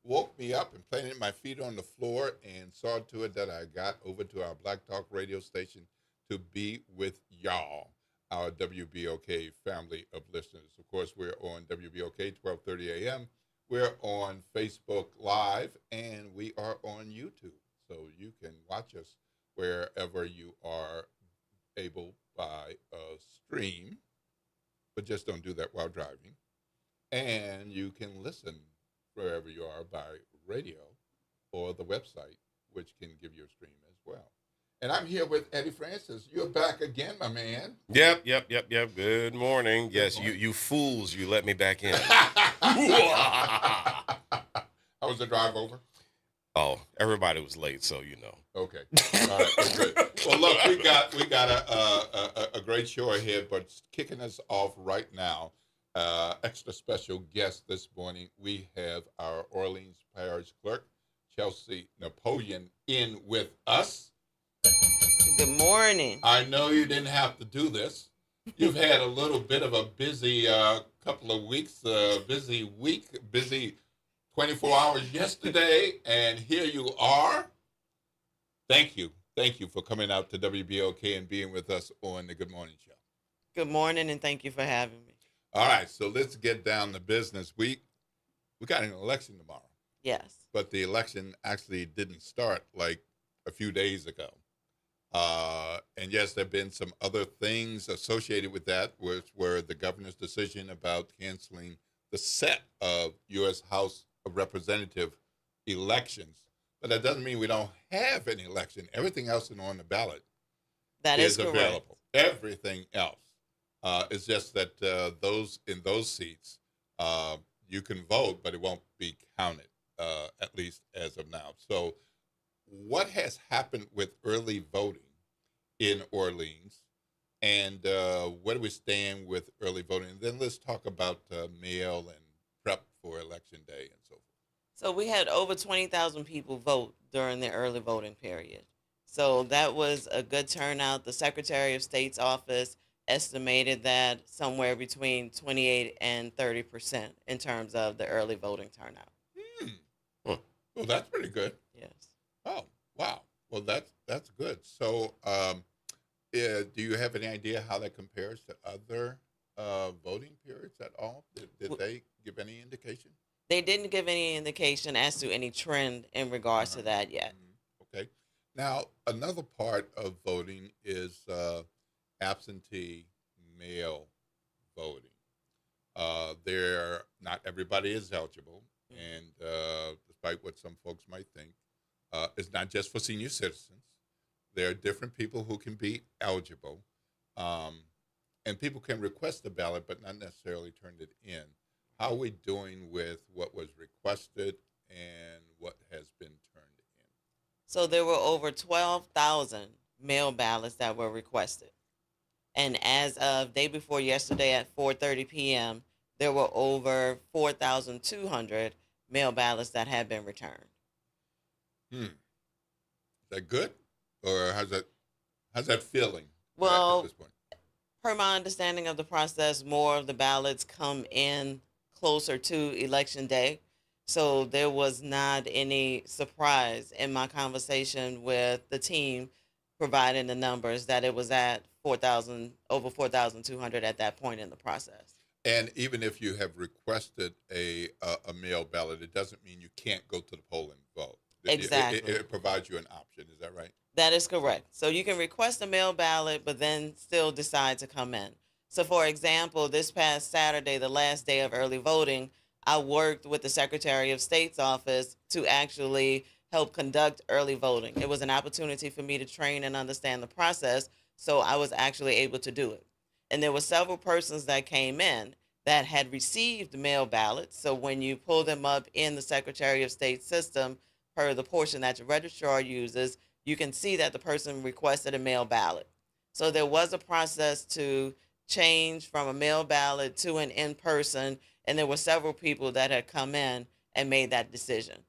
woke me up and planted my feet on the floor and saw to it that I got over to our Black Talk radio station to be with y'all, our WBOK family of listeners. Of course, we're on WBOK 12:30 a.m. We're on Facebook Live and we are on YouTube. So you can watch us wherever you are able by a stream, but just don't do that while driving. And you can listen wherever you are by radio or the website, which can give you a stream as well. And I'm here with Eddie Francis. You're back again, my man. Yep. Good morning. Yes, morning. you fools, you let me back in. How was the drive over? Oh, everybody was late, so you know. Okay. All right. Good. Well, look, we got a great show ahead, but kicking us off right now, extra special guest this morning. We have our Orleans Parish Clerk, Chelsea Napoleon, in with us. Good morning. I know you didn't have to do this. You've had a little bit of a busy couple of weeks, busy week, busy 24 hours yesterday, and here you are. Thank you. Thank you for coming out to WBOK and being with us on the Good Morning Show. Good morning, and thank you for having me. All right, so let's get down to business. We got an election tomorrow. Yes. But the election actually didn't start like a few days ago. And yes, there have been some other things associated with that, which were the governor's decision about canceling the set of U.S. House of Representative elections. But that doesn't mean we don't have an election. Everything else is on the ballot. That is correct. Available. Everything else. It's just that those in those seats, you can vote, but it won't be counted, at least as of now. So what has happened with early voting in Orleans, and where do we stand with early voting? And then let's talk about mail and prep for Election Day and so forth. So we had over 20,000 people vote during the early voting period. So that was a good turnout. The Secretary of State's office estimated that somewhere between 28 and 30% in terms of the early voting turnout. Well, that's pretty good. Yes. Oh, wow. Well, that's good. So do you have any idea how that compares to other voting periods at all? Did they give any indication? They didn't give any indication as to any trend in regards to that yet. Okay. Now, another part of voting is absentee mail voting. Not everybody is eligible, and despite what some folks might think, it's not just for senior citizens. There are different people who can be eligible, and people can request a ballot but not necessarily turn it in. How are we doing with what was requested and what has been turned in? So there were over 12,000 mail ballots that were requested. And as of day before yesterday at 4:30 p.m., there were over 4,200 mail ballots that had been returned. Is that good? Or how's that feeling at Well, this point? per my understanding of the process, more of the ballots come in closer to Election Day. So there was not any surprise in my conversation with the team providing the numbers that it was at 4,000, over 4,200 at that point in the process. And even if you have requested a mail ballot, it doesn't mean you can't go to the poll and vote. Exactly. It provides you an option. Is that right? That is correct. So you can request a mail ballot, but then still decide to come in. So, for example, this past Saturday, the last day of early voting, I worked with the Secretary of State's office to actually help conduct early voting. It was an opportunity for me to train and understand the process, so I was actually able to do it. And there were several persons that came in that had received mail ballots. So when you pull them up in the Secretary of State system, per the portion that your registrar uses, you can see that the person requested a mail ballot. So there was a process to change from a mail ballot to an in-person, and there were several people that had come in and made that decision.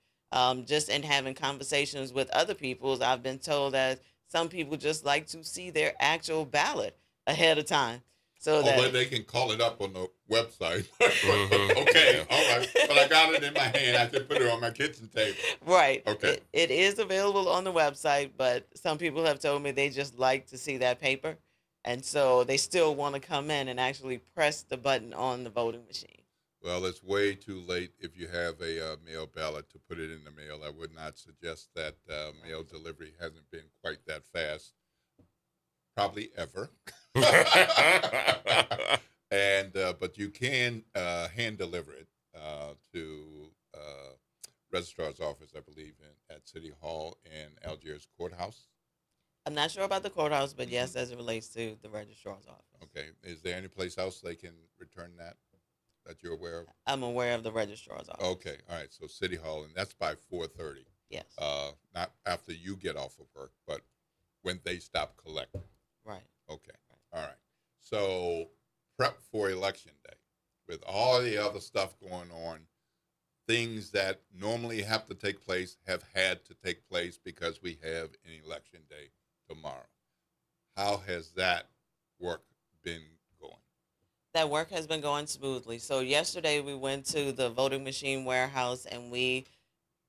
Just in having conversations with other people, I've been told that some people just like to see their actual ballot ahead of time. So Although that they can call it up on the website. Okay, Mhm. all right. But I got it in my hand. I just put it on my kitchen table. right, Okay. it is available on the website, but some people have told me they just like to see that paper, and so they still want to come in and actually press the button on the voting machine. Well, it's way too late if you have a mail ballot to put it in the mail. I would not suggest that mail delivery hasn't been quite that fast, probably ever. And but you can hand deliver it to registrar's office, I believe, at City Hall and Algiers Courthouse. I'm not sure about the courthouse, but Hmm. yes, as it relates to the registrar's office. Okay. Is there any place else they can return that you're aware of? I'm aware of the registrar's office. Okay. All right. So City Hall, and that's by 4:30. Yes. Not after you get off of work, but when they stop collecting. Right. Okay. All right. So prep for election day with all the other stuff going on. Things that normally have to take place have had to take place because we have an election day tomorrow. How has that work been going? That work has been going smoothly. So yesterday we went to the voting machine warehouse and we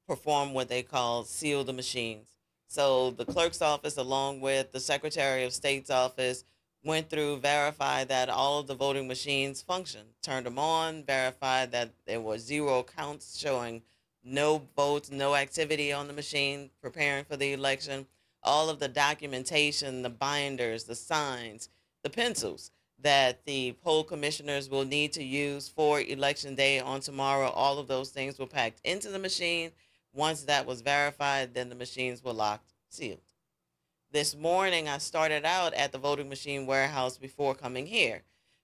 performed what they call seal the machines. So the clerk's office, along with the Secretary of State's office, went through, verified that all of the voting machines functioned, turned them on, verified that there were zero counts showing no votes, no activity on the machine, preparing for the election. All of the documentation, the binders, the signs, the pencils that the poll commissioners will need to use for election day on tomorrow, all of those things were packed into the machine. Once that was verified, then the machines were locked, sealed. This morning, I started out at the voting machine warehouse before coming here.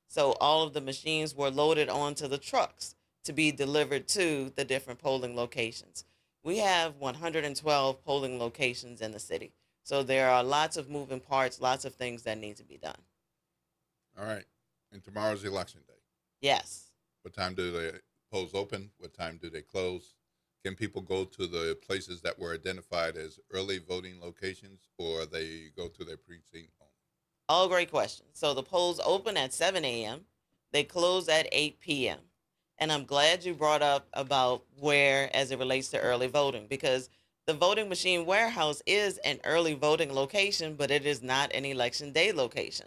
So all of the machines were loaded onto the trucks to be delivered to the different polling locations. We have 112 polling locations in the city. So there are lots of moving parts, lots of things that need to be done. All right. And tomorrow's election day. Yes. What time do the polls open? What time do they close? Can people go to the places that were identified as early voting locations, or they go to their precinct only? All great questions. So the polls open at 7 a.m., they close at 8 p.m. And I'm glad you brought up about where as it relates to early voting, because the voting machine warehouse is an early voting location, but it is not an election day location.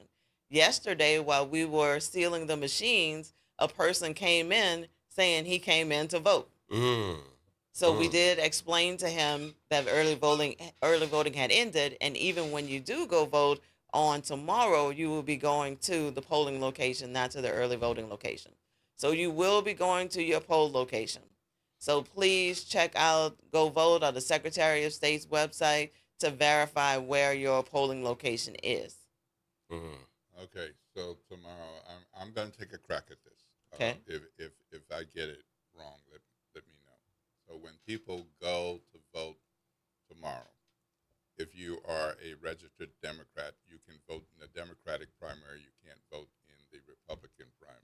Yesterday, while we were sealing the machines, a person came in saying he came in to vote. Mm. So we did explain to him that early voting had ended, and even when you do go vote on tomorrow, you will be going to the polling location, not to the early voting location. So you will be going to your poll location. So please check out Go Vote on the Secretary of State's website to verify where your polling location is. Mm. Okay, so tomorrow I'm going to take a crack at this. Okay. If I get it wrong, let me know. So when people go to vote tomorrow, if you are a registered Democrat, you can vote in the Democratic primary. You can't vote in the Republican primary.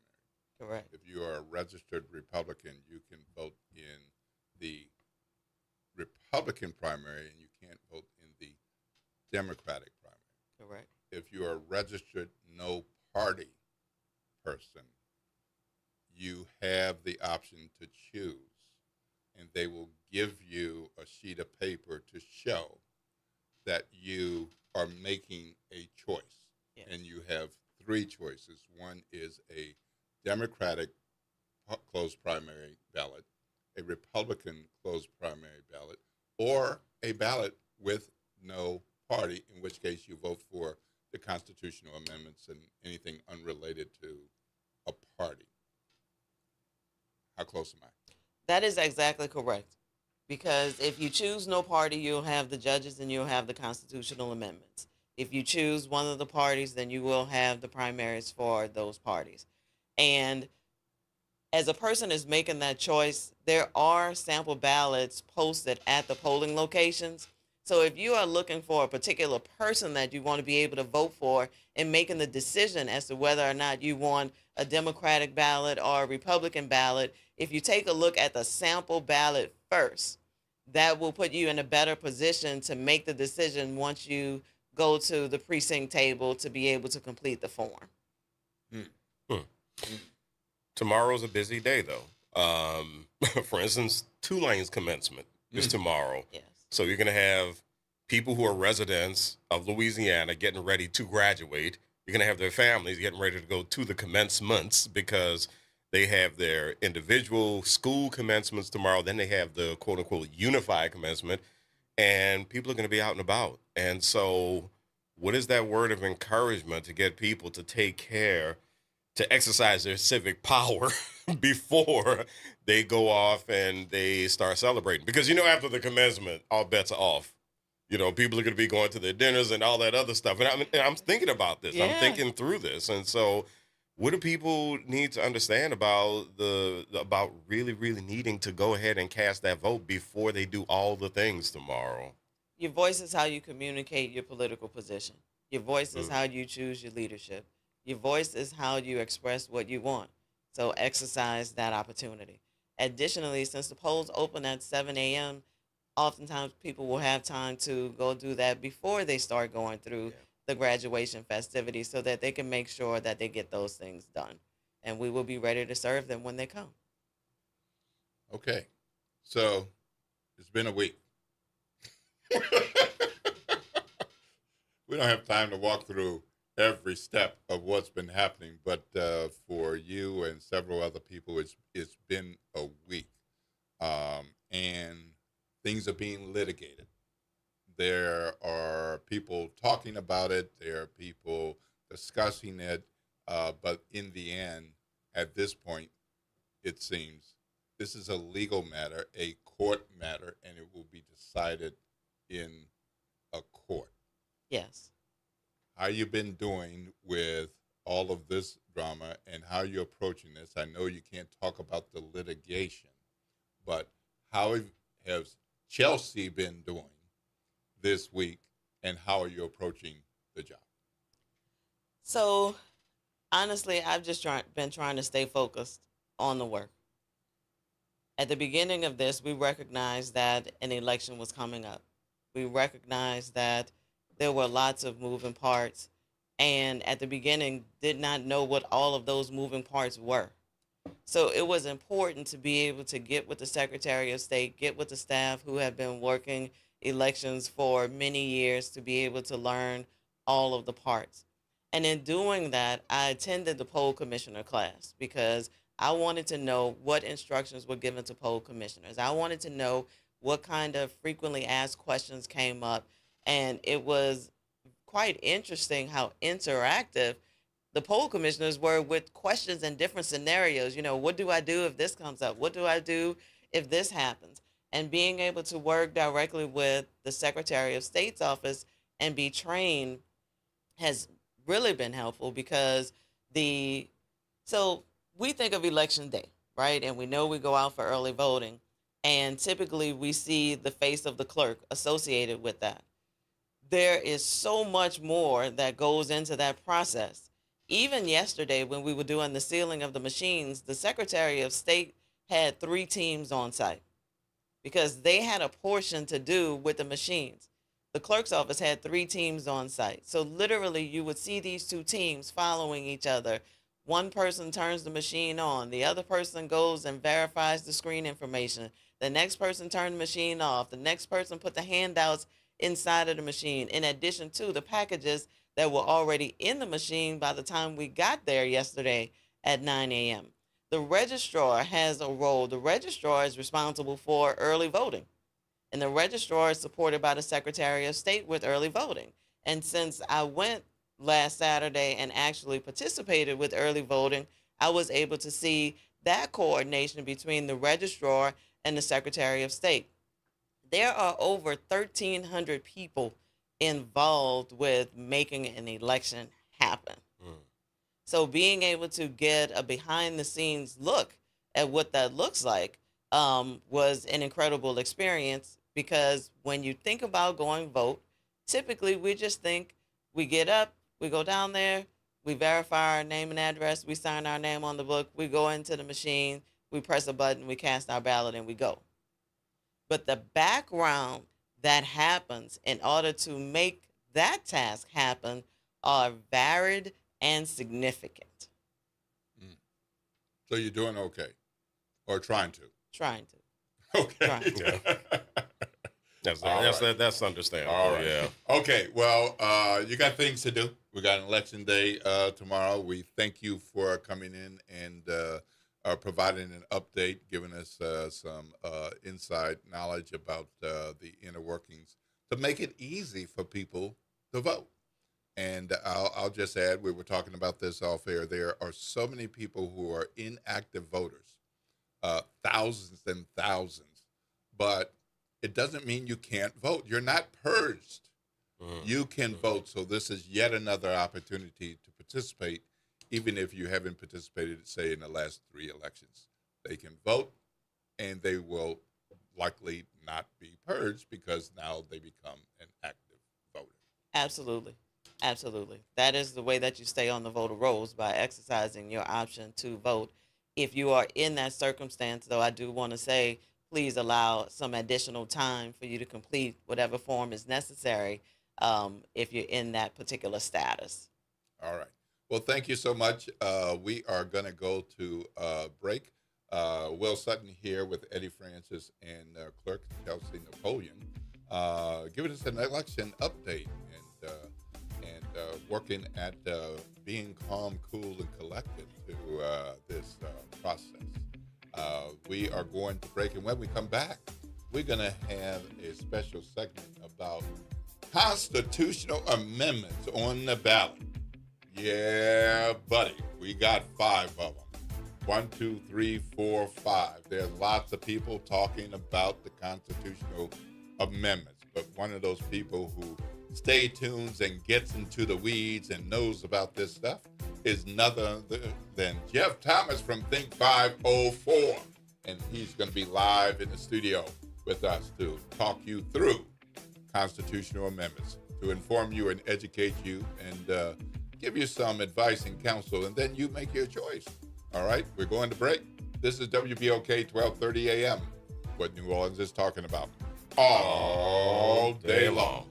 Correct. If you are a registered Republican, you can vote in the Republican primary, and you can't vote in the Democratic primary. Correct. If you are a registered no party person, you have the option to choose, and they will give you a sheet of paper to show that you are making a choice. Yes. And you have three choices. One is a Democratic closed primary ballot, a Republican closed primary ballot, or a ballot with no party, in which case you vote for the constitutional amendments and anything unrelated to a party. How close am I? That is exactly correct. Because if you choose no party, you'll have the judges and you'll have the constitutional amendments. If you choose one of the parties, then you will have the primaries for those parties. And as a person is making that choice, there are sample ballots posted at the polling locations. So if you are looking for a particular person that you want to be able to vote for and making the decision as to whether or not you want a Democratic ballot or a Republican ballot, if you take a look at the sample ballot first, that will put you in a better position to make the decision once you go to the precinct table to be able to complete the form. Hmm. Tomorrow's a busy day, though. For instance, Tulane's commencement is tomorrow. Yes. So you're going to have people who are residents of Louisiana getting ready to graduate. You're going to have their families getting ready to go to the commencements because they have their individual school commencements tomorrow. Then they have the quote unquote unified commencement, and people are going to be out and about. And so, what is that word of encouragement to get people to take care, to exercise their civic power before they go off and they start celebrating? Because, after the commencement, all bets are off. People are going to be going to their dinners and all that other stuff. And I'm thinking about this. Yeah. I'm thinking through this. And so, what do people need to understand about about really, really needing to go ahead and cast that vote before they do all the things tomorrow? Your voice is how you communicate your political position. Your voice is Mm. how you choose your leadership. Your voice is how you express what you want. So exercise that opportunity. Additionally, since the polls open at 7 a.m., oftentimes people will have time to go do that before they start going through Yeah. the graduation festivities so that they can make sure that they get those things done. And we will be ready to serve them when they come. Okay. So it's been a week. We don't have time to walk through every step of what's been happening, but for you and several other people, it's been a week, and things are being litigated. There are people talking about it. There are people discussing it, but in the end, at this point, it seems this is a legal matter, a court matter, and it will be decided in a court. Yes. How you been doing with all of this drama and how you're approaching this? I know you can't talk about the litigation, but how has Chelsea been doing this week, and how are you approaching the job? So honestly, I've just been trying to stay focused on the work. At the beginning of this, we recognized that an election was coming up. We recognized that there were lots of moving parts, and at the beginning, did not know what all of those moving parts were. So it was important to be able to get with the Secretary of State, get with the staff who have been working elections for many years to be able to learn all of the parts. And in doing that, I attended the poll commissioner class because I wanted to know what instructions were given to poll commissioners. I wanted to know what kind of frequently asked questions came up. And it was quite interesting how interactive the poll commissioners were with questions in different scenarios. What do I do if this comes up? What do I do if this happens? And being able to work directly with the Secretary of State's office and be trained has really been helpful because so we think of election day, right? And we know we go out for early voting. And typically we see the face of the clerk associated with that. There is so much more that goes into that process. Even yesterday, when we were doing the sealing of the machines, the Secretary of State had 3 teams on site because they had a portion to do with the machines. The clerk's office had 3 teams on site. So literally, you would see these 2 teams following each other. One person turns the machine on, the other person goes and verifies the screen information. The next person turned the machine off. The next person put the handouts inside of the machine, in addition to the packages that were already in the machine by the time we got there yesterday at 9 a.m. The registrar has a role. The registrar is responsible for early voting, and the registrar is supported by the Secretary of State with early voting. And since I went last Saturday and actually participated with early voting, I was able to see that coordination between the registrar and the Secretary of State. There are over 1,300 people involved with making an election happen. Mm. So being able to get a behind the scenes look at what that looks like was an incredible experience because when you think about going vote, typically we just think we get up, we go down there, we verify our name and address, we sign our name on the book, we go into the machine, we press a button, we cast our ballot, and we go. But the background that happens in order to make that task happen are varied and significant. So you're doing okay, or trying to? Trying to. Okay. Right. Yeah. That's understandable. All right. Yeah. Okay. Well, you got things to do. We got an election day tomorrow. We thank you for coming in and providing an update, giving us some inside knowledge about the inner workings to make it easy for people to vote. And I'll just add, we were talking about this off air. There are so many people who are inactive voters, thousands and thousands, but it doesn't mean you can't vote. You're not purged. You can vote. So this is yet another opportunity to participate, even if you haven't participated, say, in the last 3 elections. They can vote, and they will likely not be purged because now they become an active voter. Absolutely. Absolutely. That is the way that you stay on the voter rolls, by exercising your option to vote. If you are in that circumstance, though, I do want to say, please allow some additional time for you to complete whatever form is necessary if you're in that particular status. All right. Well, thank you so much. We are going to go to break. Will Sutton here with Eddie Francis and Clerk Chelsea Napoleon, giving us an election update and working at being calm, cool, and collected to this process. We are going to break, and when we come back, we're going to have a special segment about constitutional amendments on the ballot. Yeah, buddy, we got 5 of them. 1, 2, 3, 4, 5. There's lots of people talking about the constitutional amendments, but one of those people who stay tuned and gets into the weeds and knows about this stuff is none other than Jeff Thomas from Think 504. And he's going to be live in the studio with us to talk you through constitutional amendments, to inform you and educate you and give you some advice and counsel, and then you make your choice. All right, we're going to break. This is WBOK 1230 AM, what New Orleans is talking about all day long.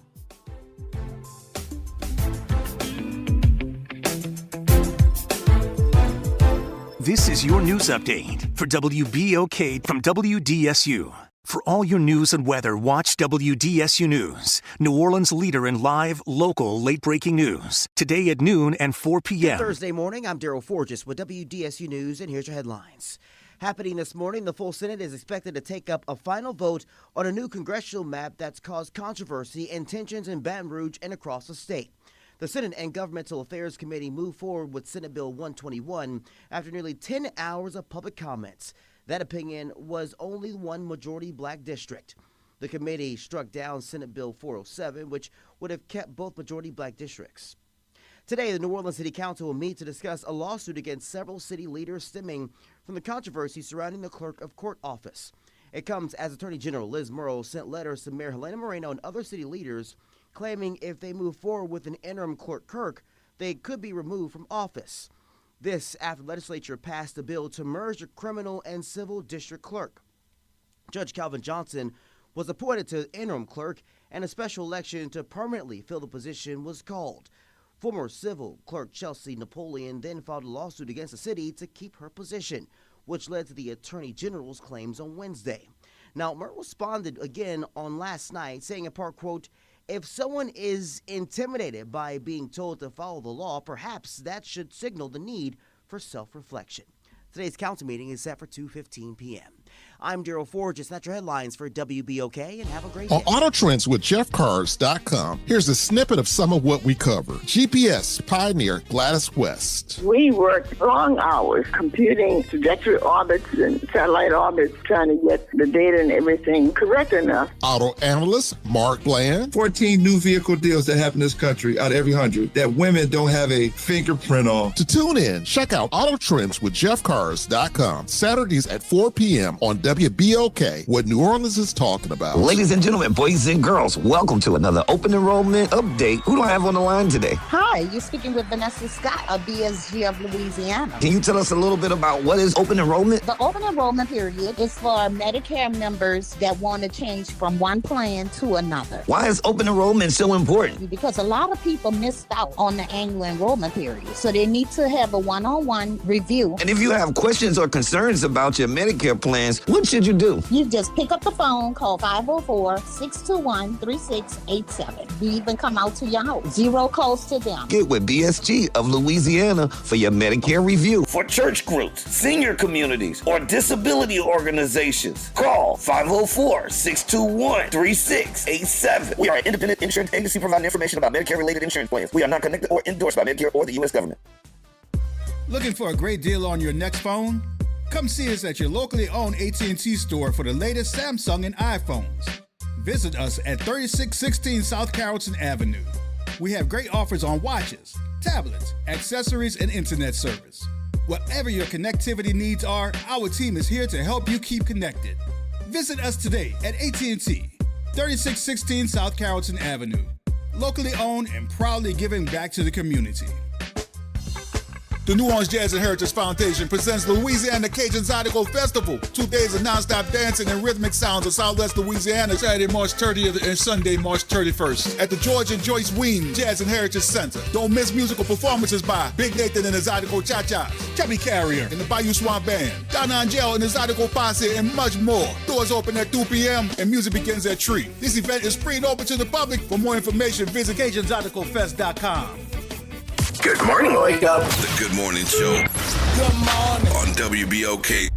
This is your news update for WBOK from WDSU. For all your news and weather, watch WDSU News, New Orleans' leader in live, local, late-breaking news. Today at noon and 4 p.m. Thursday morning, I'm Daryl Forges with WDSU News, and here's your headlines. Happening this morning, the full Senate is expected to take up a final vote on a new congressional map that's caused controversy and tensions in Baton Rouge and across the state. The Senate and Governmental Affairs Committee moved forward with Senate Bill 121 after nearly 10 hours of public comments. That opinion was only one majority black district. The committee struck down Senate Bill 407, which would have kept both majority black districts. Today, the New Orleans City Council will meet to discuss a lawsuit against several city leaders stemming from the controversy surrounding the clerk of court office. It comes as Attorney General Liz Murrow sent letters to Mayor Helena Moreno and other city leaders claiming if they move forward with an interim clerk, they could be removed from office. This after the legislature passed a bill to merge the criminal and civil district clerk. Judge Calvin Johnson was appointed to interim clerk, and a special election to permanently fill the position was called. Former civil clerk Chelsea Napoleon then filed a lawsuit against the city to keep her position, which led to the Attorney General's claims on Wednesday. Now, Murrow responded again on last night, saying in part, quote, "If someone is intimidated by being told to follow the law, perhaps that should signal the need for self-reflection." Today's council meeting is set for 2:15 p.m. I'm Daryl Forges. That's your headlines for WBOK, and have a great day. On Auto Trends with JeffCars.com, here's a snippet of some of what we cover. GPS pioneer Gladys West. We worked long hours computing trajectory orbits and satellite orbits, trying to get the data and everything correct enough. Auto analyst Mark Bland. 14 new vehicle deals that happen in this country out of every 100 that women don't have a fingerprint on. To tune in, check out Auto Trends with JeffCars.com, Saturdays at 4 p.m. on WBOK, what New Orleans is talking about. Ladies and gentlemen, boys and girls, welcome to another open enrollment update. Who do I have on the line today? Hi, you're speaking with Vanessa Scott of BSG of Louisiana. Can you tell us a little bit about what is open enrollment? The open enrollment period is for Medicare members that want to change from one plan to another. Why is open enrollment so important? Because a lot of people missed out on the annual enrollment period, so they need to have a one-on-one review. And if you have questions or concerns about your Medicare plans, what should you do? You just pick up the phone, call 504-621-3687. We even come out to your house. Zero cost to them. Get with BSG of Louisiana for your Medicare review. For church groups, senior communities, or disability organizations, call 504-621-3687. We are an independent insurance agency providing information about Medicare-related insurance plans. We are not connected or endorsed by Medicare or the U.S. government. Looking for a great deal on your next phone? Come see us at your locally owned AT&T store for the latest Samsung and iPhones. Visit us at 3616 South Carrollton Avenue. We have great offers on watches, tablets, accessories, and internet service. Whatever your connectivity needs are, our team is here to help you keep connected. Visit us today at AT&T, 3616 South Carrollton Avenue. Locally owned and proudly giving back to the community. The New Orleans Jazz and Heritage Foundation presents Louisiana Cajun Zydeco Festival. 2 days of nonstop dancing and rhythmic sounds of Southwest Louisiana, Saturday, March 30th and Sunday, March 31st at the George and Joyce Ween Jazz and Heritage Center. Don't miss musical performances by Big Nathan and the Zydeco Cha-Chas, Chubby Carrier and the Bayou Swamp Band, Donna Angel and the Zydeco Posse, and much more. Doors open at 2 p.m. and music begins at 3. This event is free and open to the public. For more information, visit CajunZydecofest.com. Good morning, wake up. The Good Morning Show. Good morning. On WBOK.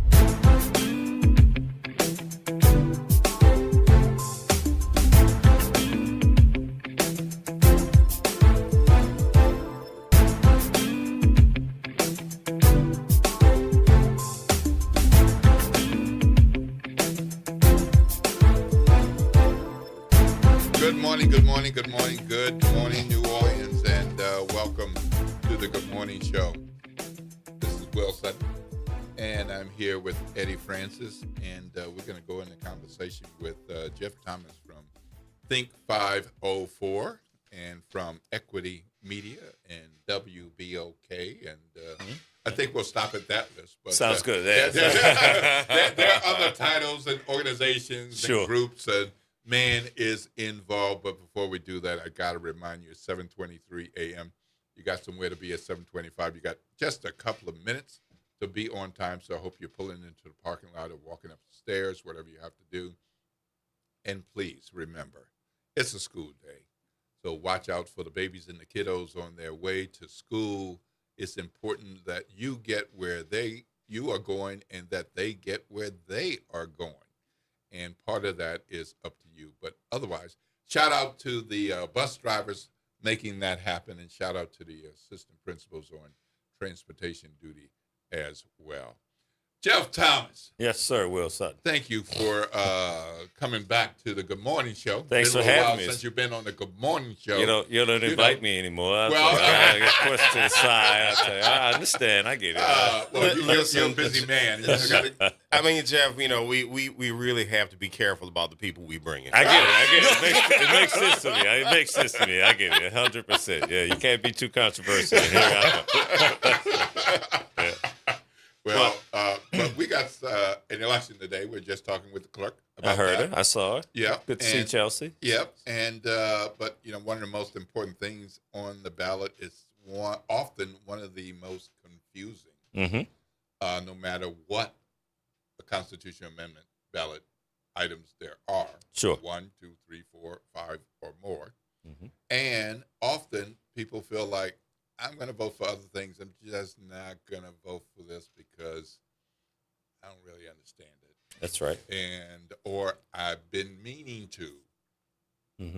Good morning, good morning, good morning, good morning, New Orleans, and welcome to the Good Morning Show. This is Will Sutton, and I'm here with Eddie Francis, and we're going to go into conversation with Jeff Thomas from Think 504 and from Equity Media and WBOK, and I think we'll stop at that list. But, Sounds good. There are other titles and organizations Sure. and groups and man is involved. But before we do that, I got to remind you, it's 7:23 a.m. You got somewhere to be at 7:25. You got just a couple of minutes to be on time. So I hope you're pulling into the parking lot or walking up the stairs, whatever you have to do. And please remember, it's a school day. So watch out for the babies and the kiddos on their way to school. It's important that you get where you are going and that they get where they are going. And part of that is up to you. But otherwise, shout out to the bus drivers making that happen, and shout out to the assistant principals on transportation duty as well. Jeff Thomas. Yes, sir, Will Sutton. Thank you for coming back to the Good Morning Show. Thanks for having me. Been a while since you've been on the Good Morning Show. You don't invite me anymore. I get pushed to the side. I understand. I get it. Well, you're a busy man. I mean, Jeff, we really have to be careful about the people we bring in. I get it. It makes sense to me. It makes sense to me. I get it 100%. Yeah, you can't be too controversial. Here I go. Yeah. Well, but we got an election today. We're just talking with the clerk about I heard that. it. I saw it. Yeah. Good to see Chelsea. Yep. And but one of the most important things on the ballot is often one of the most confusing. Mm-hmm. No matter what a constitutional amendment ballot items there are. Sure. 1, 2, 3, 4, 5, or more. Mm-hmm. And often people feel like, I'm going to vote for other things. I'm just not going to vote for this because I don't really understand it. That's right. Or I've been meaning to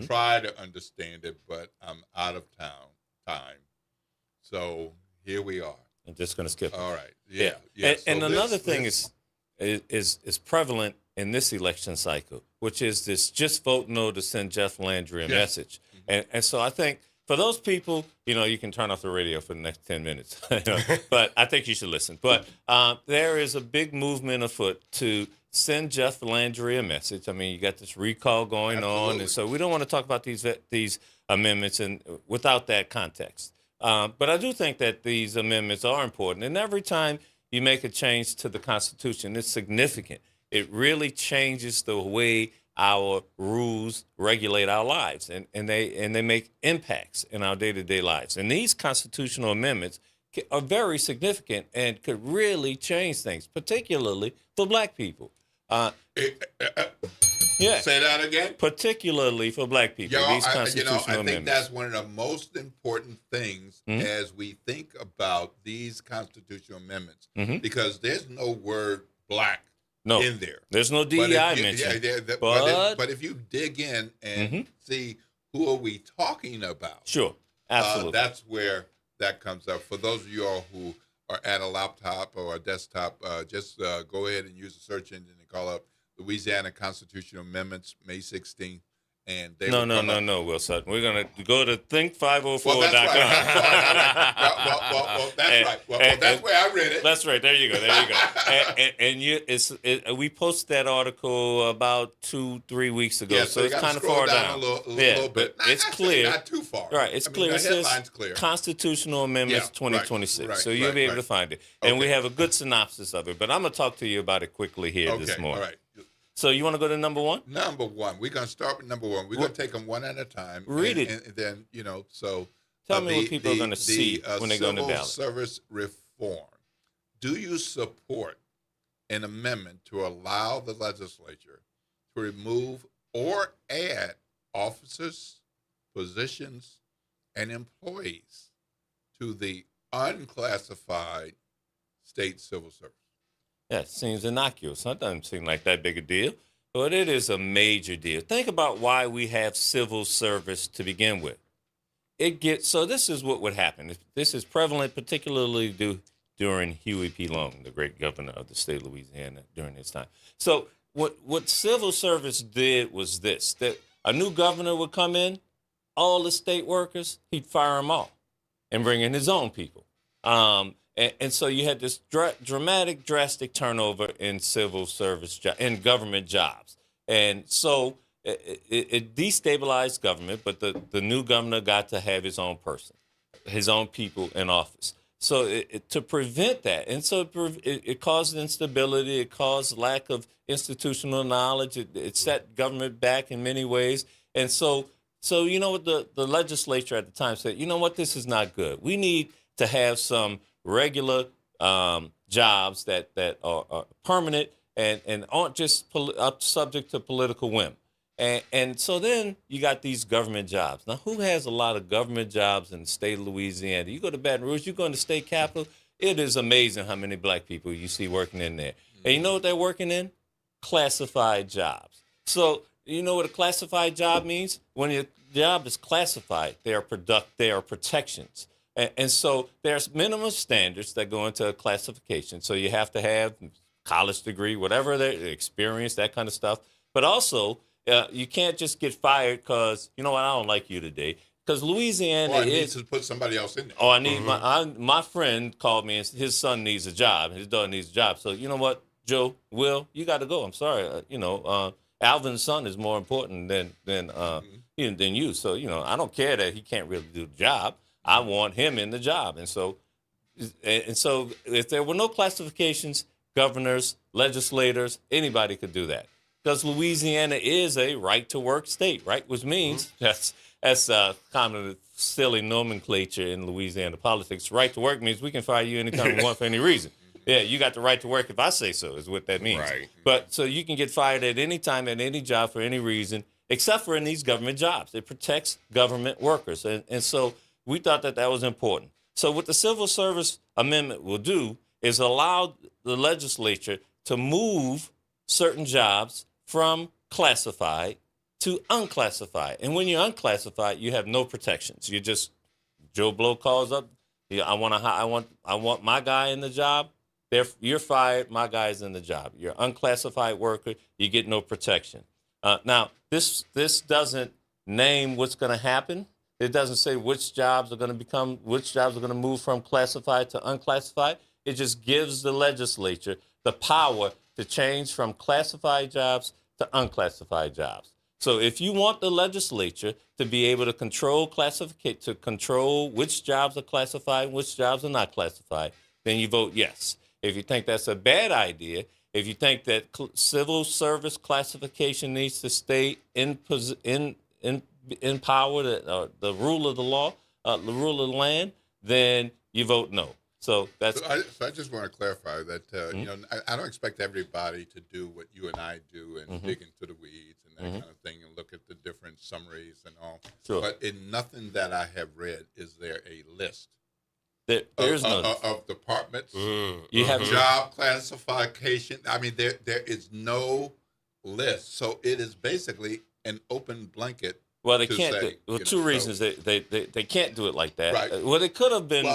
try to understand it, but I'm out of time. So here we are. I'm just going to skip it. All right. Yeah. And another thing is prevalent in this election cycle, which is this just vote no to send Jeff Landry a message. And so I think for those people, you can turn off the radio for the next 10 minutes, but I think you should listen. But there is a big movement afoot to send Jeff Landry a message. I mean, you got this recall going on, and so we don't want to talk about these amendments and without that context. But I do think that these amendments are important, and every time you make a change to the Constitution, it's significant. It really changes the way our rules regulate our lives, and they make impacts in our day-to-day lives. And these constitutional amendments are very significant and could really change things, particularly for Black people. Yeah. Say that again. Particularly for Black people, these constitutional I think amendments. that's one of the most important things as we think about these constitutional amendments, because there's no word Black in there. There's no DEI mentioned. But if you dig in and see who are we talking about, sure, absolutely, that's where that comes up. For those of you all who are at a laptop or a desktop, just go ahead and use the search engine and call up Louisiana Constitutional Amendments, May 16th. And they No, Will Sutton. We're going to go to think504.com. Well, that's right. That's right. Well, that's where I read it. That's right. There you go. We posted that article about 2-3 weeks ago, so it's kind of far down. A little bit. It's clear. Not too far. Right. It's clear. It says Constitutional Amendments 2026. So you'll be able to find it. And we have a good synopsis of it. But I'm going to talk to you about it quickly here this morning. All right. So you want to go to number one? Number one. We're going to start with number one. We're going to take them one at a time. Read it. And then, so. Tell me what people are going to see when they go on the ballot. Civil service reform. Do you support an amendment to allow the legislature to remove or add officers, positions, and employees to the unclassified state civil service? Yeah, it seems innocuous. That doesn't seem like that big a deal, but it is a major deal. Think about why we have civil service to begin with. So this is what would happen. This is prevalent, particularly during Huey P. Long, the great governor of the state of Louisiana during his time. So what civil service did was this, that a new governor would come in, all the state workers, he'd fire them all and bring in his own people. And so you had this drastic turnover in civil service, in government jobs. And so it destabilized government, but the new governor got to have his own person, his own people in office. So to prevent that, and so it caused instability, it caused lack of institutional knowledge, it set government back in many ways. And so you know what the legislature at the time said, you know what, this is not good. We need to have some regular jobs that are permanent and aren't just subject to political whim. And so then you got these government jobs. Now, who has a lot of government jobs in the state of Louisiana? You go to Baton Rouge, you go in the state capitol, it is amazing how many Black people you see working in there. And you know what they're working in? Classified jobs. So you know what a classified job means? When your job is classified, they are protections. And so there's minimum standards that go into a classification. So you have to have college degree, whatever their experience, that kind of stuff. But also, you can't just get fired because, you know what, I don't like you today. Because Louisiana I need to put somebody else in there. Oh, I need my friend called me and his son needs a job. His daughter needs a job. So you know what, Joe, Will, you got to go. I'm sorry. Alvin's son is more important than you. So, I don't care that he can't really do the job. I want him in the job. And so if there were no classifications, governors, legislators, anybody could do that. Because Louisiana is a right-to-work state, right? Which means that's kind of silly nomenclature in Louisiana politics. Right-to-work means we can fire you anytime we want for any reason. Yeah, you got the right to work if I say so, is what that means. Right. But so you can get fired at any time, at any job, for any reason, except for in these government jobs. It protects government workers. And so we thought that was important. So what the Civil Service Amendment will do is allow the legislature to move certain jobs from classified to unclassified. And when you're unclassified, you have no protections. You just, Joe Blow calls up, I want my guy in the job. You're fired, my guy's in the job. You're unclassified worker, you get no protection. Now, this doesn't name what's going to happen. It doesn't say which jobs are going to move from classified to unclassified. It just gives the legislature the power to change from classified jobs to unclassified jobs. So if you want the legislature to be able to control to control which jobs are classified and which jobs are not classified, then you vote yes. If you think that's a bad idea, if you think that civil service classification needs to stay in power, the rule of the law, the rule of the land, then you vote no. So that's. So I just want to clarify that you know, I don't expect everybody to do what you and I do and dig into the weeds and that kind of thing and look at the different summaries and all. Sure. But in nothing that I have read is there a list there's no of departments. You have job classification. I mean, there is no list, so it is basically an open blanket. Well, they to can't. say, Well, two reasons they can't do it like that. Right. Well, it could have been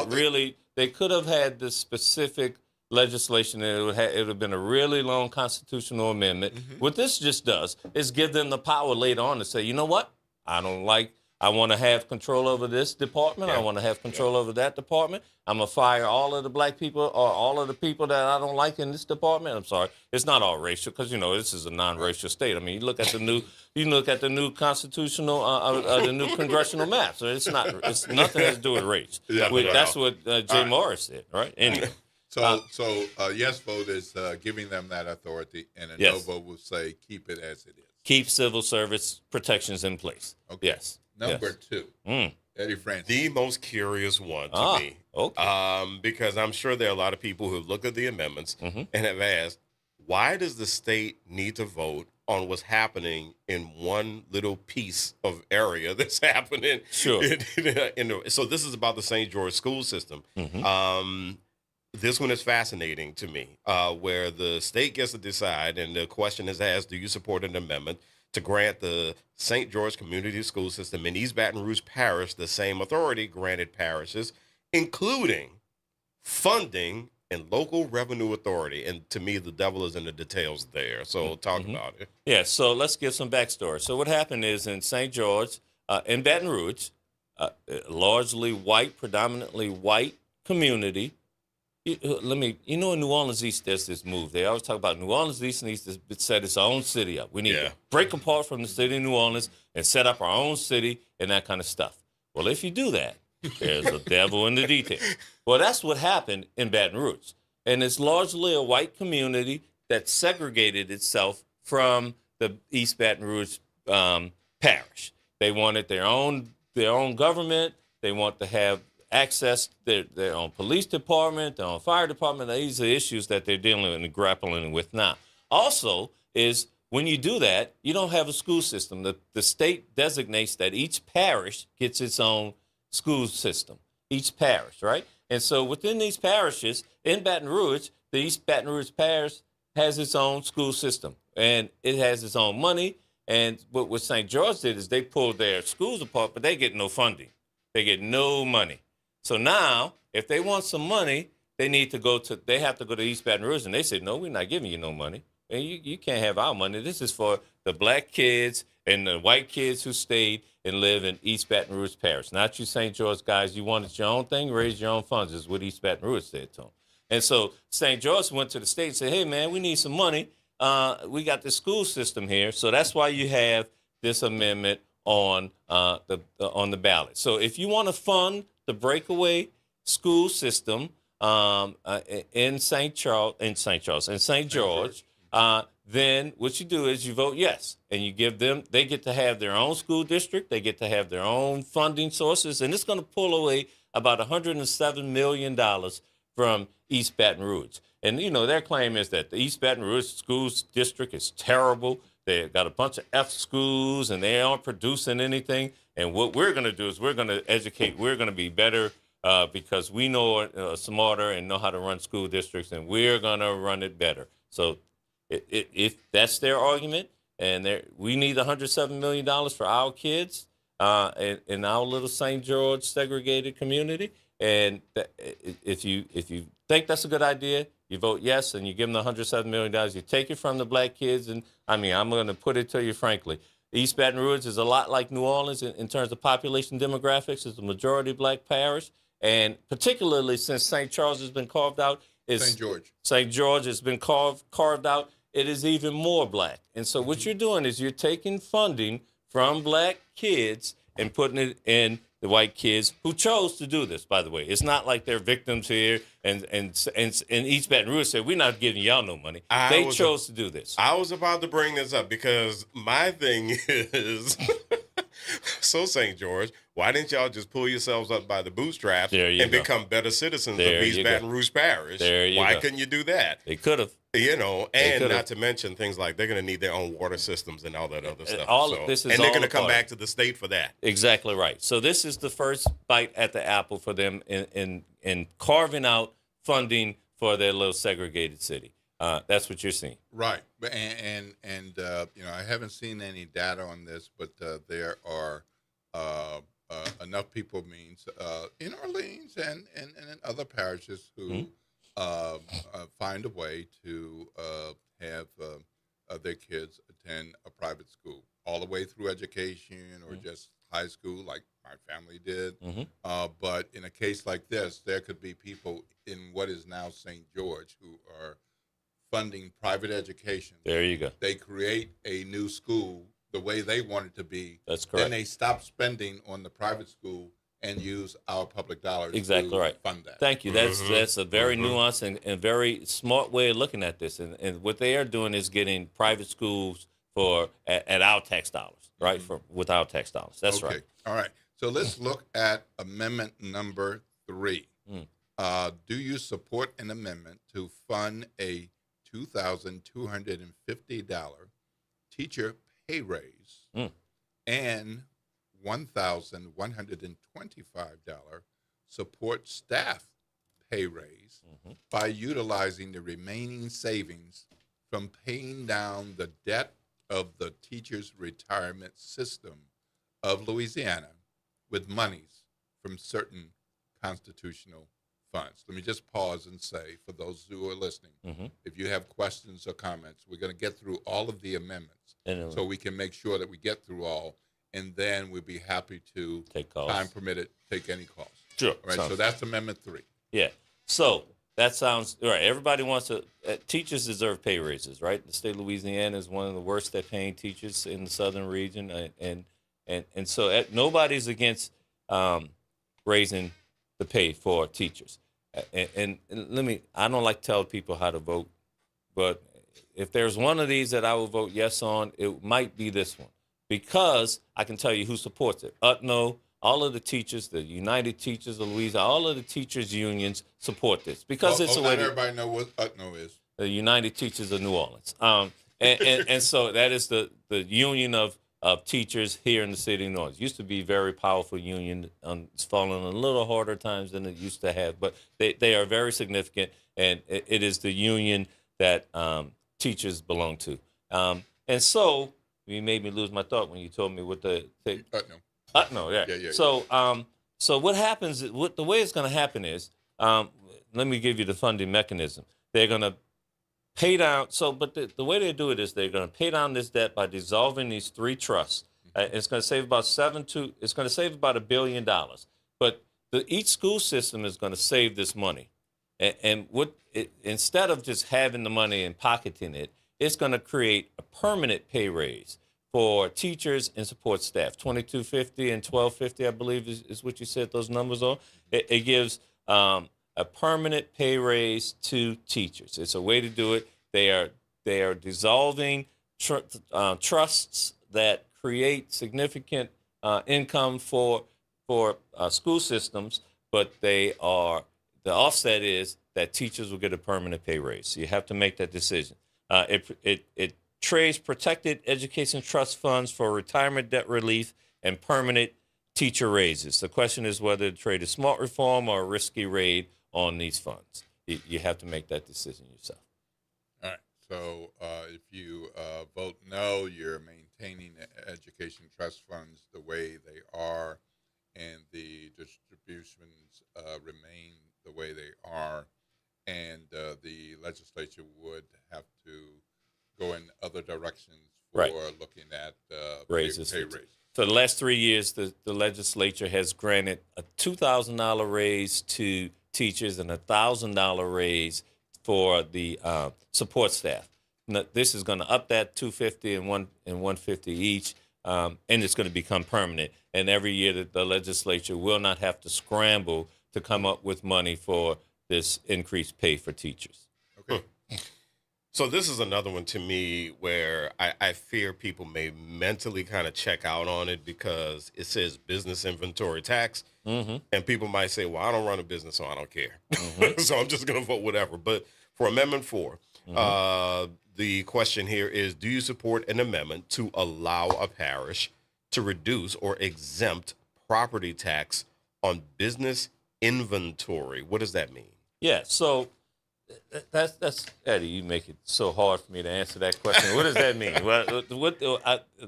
they could have had this specific legislation, and it would have been a really long constitutional amendment. What this just does is give them the power later on to say, you know what, I want to have control over this department. I want to have control over that department. I'm going to fire all of the black people or all of the people that I don't like in this department. I'm sorry. It's not all racial because, you know, this is a non-racial state. I mean, you look at the new constitutional, the new congressional map. So it's nothing has to do with race. That's what Jay Morris said, right? Anyway. So yes vote is giving them that authority, and a no vote will say keep it as it is. Keep civil service protections in place. Okay. Yes. Number two, Eddie Francis. The most curious one to me. Okay. Because I'm sure there are a lot of people who look at the amendments and have asked, why does the state need to vote on what's happening in one little piece of area that's happening? Sure. So this is about the St. George school system. This one is fascinating to me, where the state gets to decide, and the question is asked, do you support an amendment to grant the St. George Community School System in East Baton Rouge Parish the same authority granted parishes, including funding and local revenue authority? And to me, the devil is in the details there. So talk about it. Yeah, so let's give some backstory. So what happened is in St. George, in Baton Rouge, largely white, predominantly white community. In New Orleans East, there's this move. They always talk about New Orleans East needs to set its own city up. We need to break apart from the city of New Orleans and set up our own city and that kind of stuff. Well, if you do that, there's a devil in the detail. Well, that's what happened in Baton Rouge. And it's largely a white community that segregated itself from the East Baton Rouge parish. They wanted their own government. They want to have access to their own police department, their own fire department. These are issues that they're dealing with and grappling with now. Also is when you do that, you don't have a school system. The state designates that each parish gets its own school system, each parish, right? And so within these parishes, in Baton Rouge, the East Baton Rouge Parish has its own school system, and it has its own money. And what St. George did is they pulled their schools apart, but they get no funding. They get no money. So now, if they want some money, they have to go to East Baton Rouge, and they said, no, we're not giving you no money. And you can't have our money. This is for the black kids and the white kids who stayed and live in East Baton Rouge Parish. Not you St. George guys. You wanted your own thing, raise your own funds, is what East Baton Rouge said to them. And so St. George went to the state and said, hey, man, we need some money. We got the school system here. So that's why you have this amendment on the ballot. So if you want to fund the breakaway school system in St. George, then what you do is you vote yes, and you give them, they get to have their own school district, they get to have their own funding sources, and it's going to pull away about $107 million from East Baton Rouge. And, their claim is that the East Baton Rouge school district is terrible. They've got a bunch of F schools, and they aren't producing anything. And what we're going to do is we're going to educate. We're going to be better because we know smarter and know how to run school districts, and we're going to run it better. So if that's their argument, and we need $107 million for our kids in our little St. George segregated community, and if you think that's a good idea, you vote yes, and you give them the $107 million. You take it from the black kids, and I'm going to put it to you frankly. East Baton Rouge is a lot like New Orleans in terms of population demographics. It's a majority black parish, and particularly since St. Charles has been carved out, St. George has been carved out. it is even more black. And so what you're doing is you're taking funding from black kids and putting it in the white kids who chose to do this, by the way. It's not like they're victims here and East Baton Rouge said, we're not giving y'all no money. They chose to do this. I was about to bring this up because my thing is, so St. George, why didn't y'all just pull yourselves up by the bootstraps and become better citizens of East Baton Rouge Parish? Why couldn't you do that? They could have. You know, and not to mention things like they're going to need their own water systems and all that other stuff. And they're going to come back to the state for that. Exactly right. So this is the first bite at the apple for them in carving out funding for their little segregated city. That's what you're seeing. Right. And you know, I haven't seen any data on this, but there are enough people in Orleans and in other parishes who find a way to have their kids attend a private school all the way through education or just high school like my family did. But in a case like this, there could be people in what is now St. George who are funding private education. There you go. They create a new school the way they want it to be. That's correct. Then they stop spending on the private school and use our public dollars exactly to right. fund that. Thank you. That's a very nuanced and very smart way of looking at this. And what they are doing is getting private schools at our tax dollars, right? With our tax dollars. That's right. All right. So let's look at amendment number 3. Do you support an amendment to fund a $2,250 teacher pay raise and $1,125 support staff pay raise by utilizing the remaining savings from paying down the debt of the Teachers Retirement System of Louisiana with monies from certain constitutional funds? Let me just pause and say, for those who are listening, if you have questions or comments, we're going to get through all of the amendments so we can make sure that we get through all, and then we'll be happy to, take calls. Time permitted, take any calls. Sure. All right, so that's Amendment 3. Yeah. So that sounds all right. Everybody wants to. Teachers deserve pay raises, right? The state of Louisiana is one of the worst at paying teachers in the southern region, and so nobody's against raising the pay for teachers. And I don't like to tell people how to vote, but if there's one of these that I will vote yes on, it might be this one, because I can tell you who supports it. UTNO, all of the teachers, the United Teachers of Louisiana, all of the teachers unions support this because it's a way. Let everybody know what UTNO is. The United Teachers of New Orleans, and so that is the union of teachers here in the city of New Orleans. It used to be a very powerful union. It's fallen a little harder times than it used to have, but they are very significant, and it is the union that teachers belong to. And so you made me lose my thought when you told me what the UTNO, yeah. So what happens? The way it's going to happen is, let me give you the funding mechanism. They're going to pay down. But the way they do it is they're going to pay down this debt by dissolving these 3 trusts. It's going to save about $1 billion. But each school system is going to save this money, and instead of just having the money and pocketing it, it's going to create a permanent pay raise for teachers and support staff. $2,250 and $1,250, I believe, is what you said those numbers are. It gives a permanent pay raise to teachers. It's a way to do it. They are dissolving trusts that create significant income for school systems, but the offset is that teachers will get a permanent pay raise. So you have to make that decision. It trades protected education trust funds for retirement debt relief and permanent teacher raises. The question is whether to trade a smart reform or a risky raid on these funds. You have to make that decision yourself. All right. So if you vote no, you're maintaining the education trust funds the way they are, and the distributions remain the way they are, and the legislature would have to go in other directions for looking at raises. Pay raise. For the last 3 years, the legislature has granted a $2,000 raise to teachers and a $1,000 raise for the support staff. this is going to up that 250 and 150 each, and it's going to become permanent. And every year the legislature will not have to scramble to come up with money for this increased pay for teachers. Okay. So this is another one to me where I fear people may mentally kind of check out on it because it says business inventory tax. Mm-hmm. And people might say, well, I don't run a business, so I don't care. Mm-hmm. So I'm just going to vote whatever. But for Amendment 4, the question here is, do you support an amendment to allow a parish to reduce or exempt property tax on business inventory? What does that mean? Yeah, so that's Eddie. You make it so hard for me to answer that question. What does that mean? Well,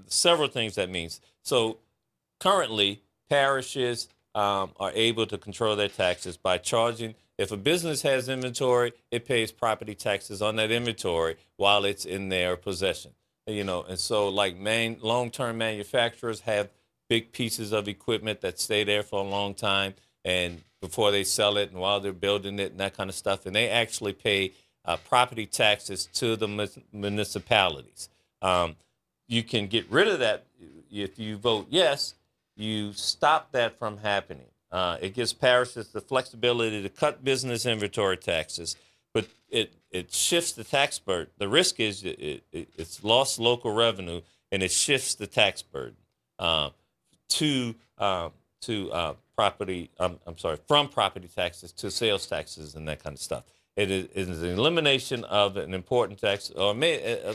several things that means. So currently, parishes are able to control their taxes by charging. If a business has inventory, it pays property taxes on that inventory while it's in their possession. And so like long-term manufacturers have big pieces of equipment that stay there for a long time, and before they sell it and while they're building it and that kind of stuff. And they actually pay property taxes to the municipalities. You can get rid of that if you vote yes. You stop that from happening. It gives parishes the flexibility to cut business inventory taxes, but it shifts the tax burden. The risk is it's lost local revenue, and it shifts the tax burden to property. From property taxes to sales taxes and that kind of stuff. It is an elimination of an important tax, or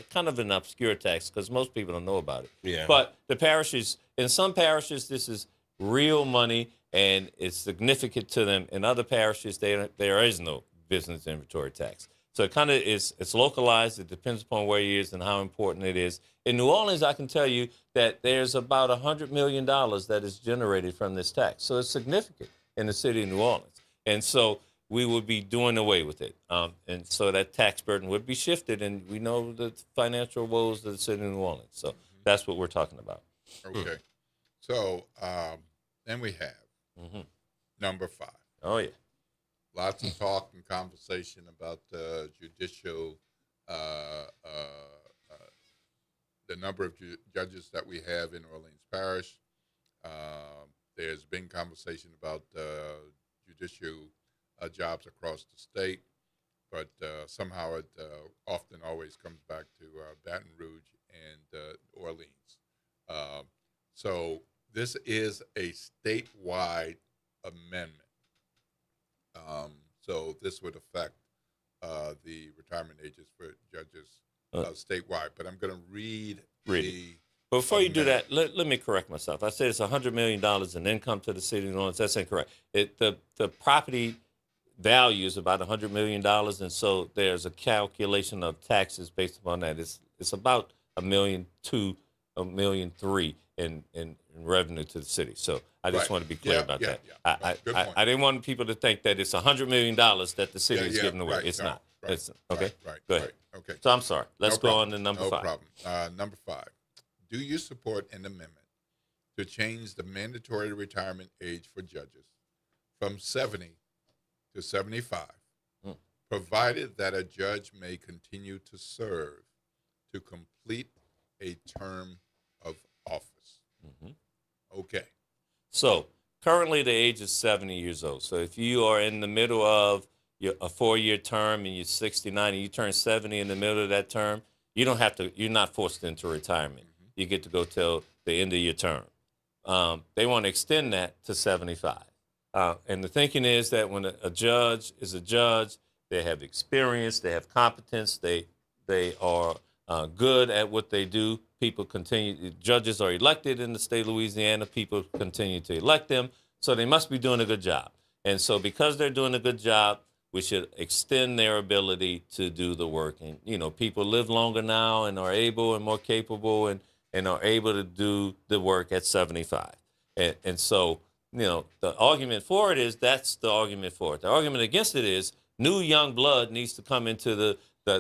kind of an obscure tax, because most people don't know about it. Yeah. But the parishes, in some parishes, this is real money and it's significant to them. In other parishes, there is no business inventory tax. So it kind of it's localized. It depends upon where it is and how important it is. In New Orleans, I can tell you that there's about $100 million that is generated from this tax. So it's significant in the city of New Orleans. And so we would be doing away with it. And so that tax burden would be shifted. And we know the financial woes of the city of New Orleans. So that's what we're talking about. Okay. So then we have number 5. Oh, yeah. Lots of talk and conversation about the judicial, the number of judges that we have in Orleans Parish. There's been conversation about judicial jobs across the state, but somehow it often always comes back to Baton Rouge and Orleans. So this is a statewide amendment. So this would affect the retirement ages for judges statewide. But I'm going to read the. Before you do that, let me correct myself. I said it's $100 million in income to the city of New Orleans. That's incorrect. The property value is about $100 million, and so there's a calculation of taxes based upon that. It's about $1.2 million, $1.3 million in revenue to the city. So I just want to be clear about that. Yeah. I didn't want people to think that it's $100 million that the city is giving away. Right, It's no, not. right, It's okay. Right. Go ahead. Right, okay. So I'm sorry. Let's go on to number 5. No problem. Number 5. Do you support an amendment to change the mandatory retirement age for judges from 70 to 75, provided that a judge may continue to serve to complete a term of office? Okay. So currently the age is 70 years old. So if you are in the middle of a 4-year term and you're 69 and you turn 70 in the middle of that term, you're not forced into retirement. You get to go till the end of your term. They want to extend that to 75. And the thinking is that when a judge is a judge, they have experience, they have competence, they are good at what they do. Judges are elected in the state of Louisiana. People continue to elect them. So they must be doing a good job. And so because they're doing a good job, we should extend their ability to do the work. And, people live longer now and are able and more capable and are able to do the work at 75. And so, the argument for it is that's the argument for it. The argument against it is new young blood needs to come into the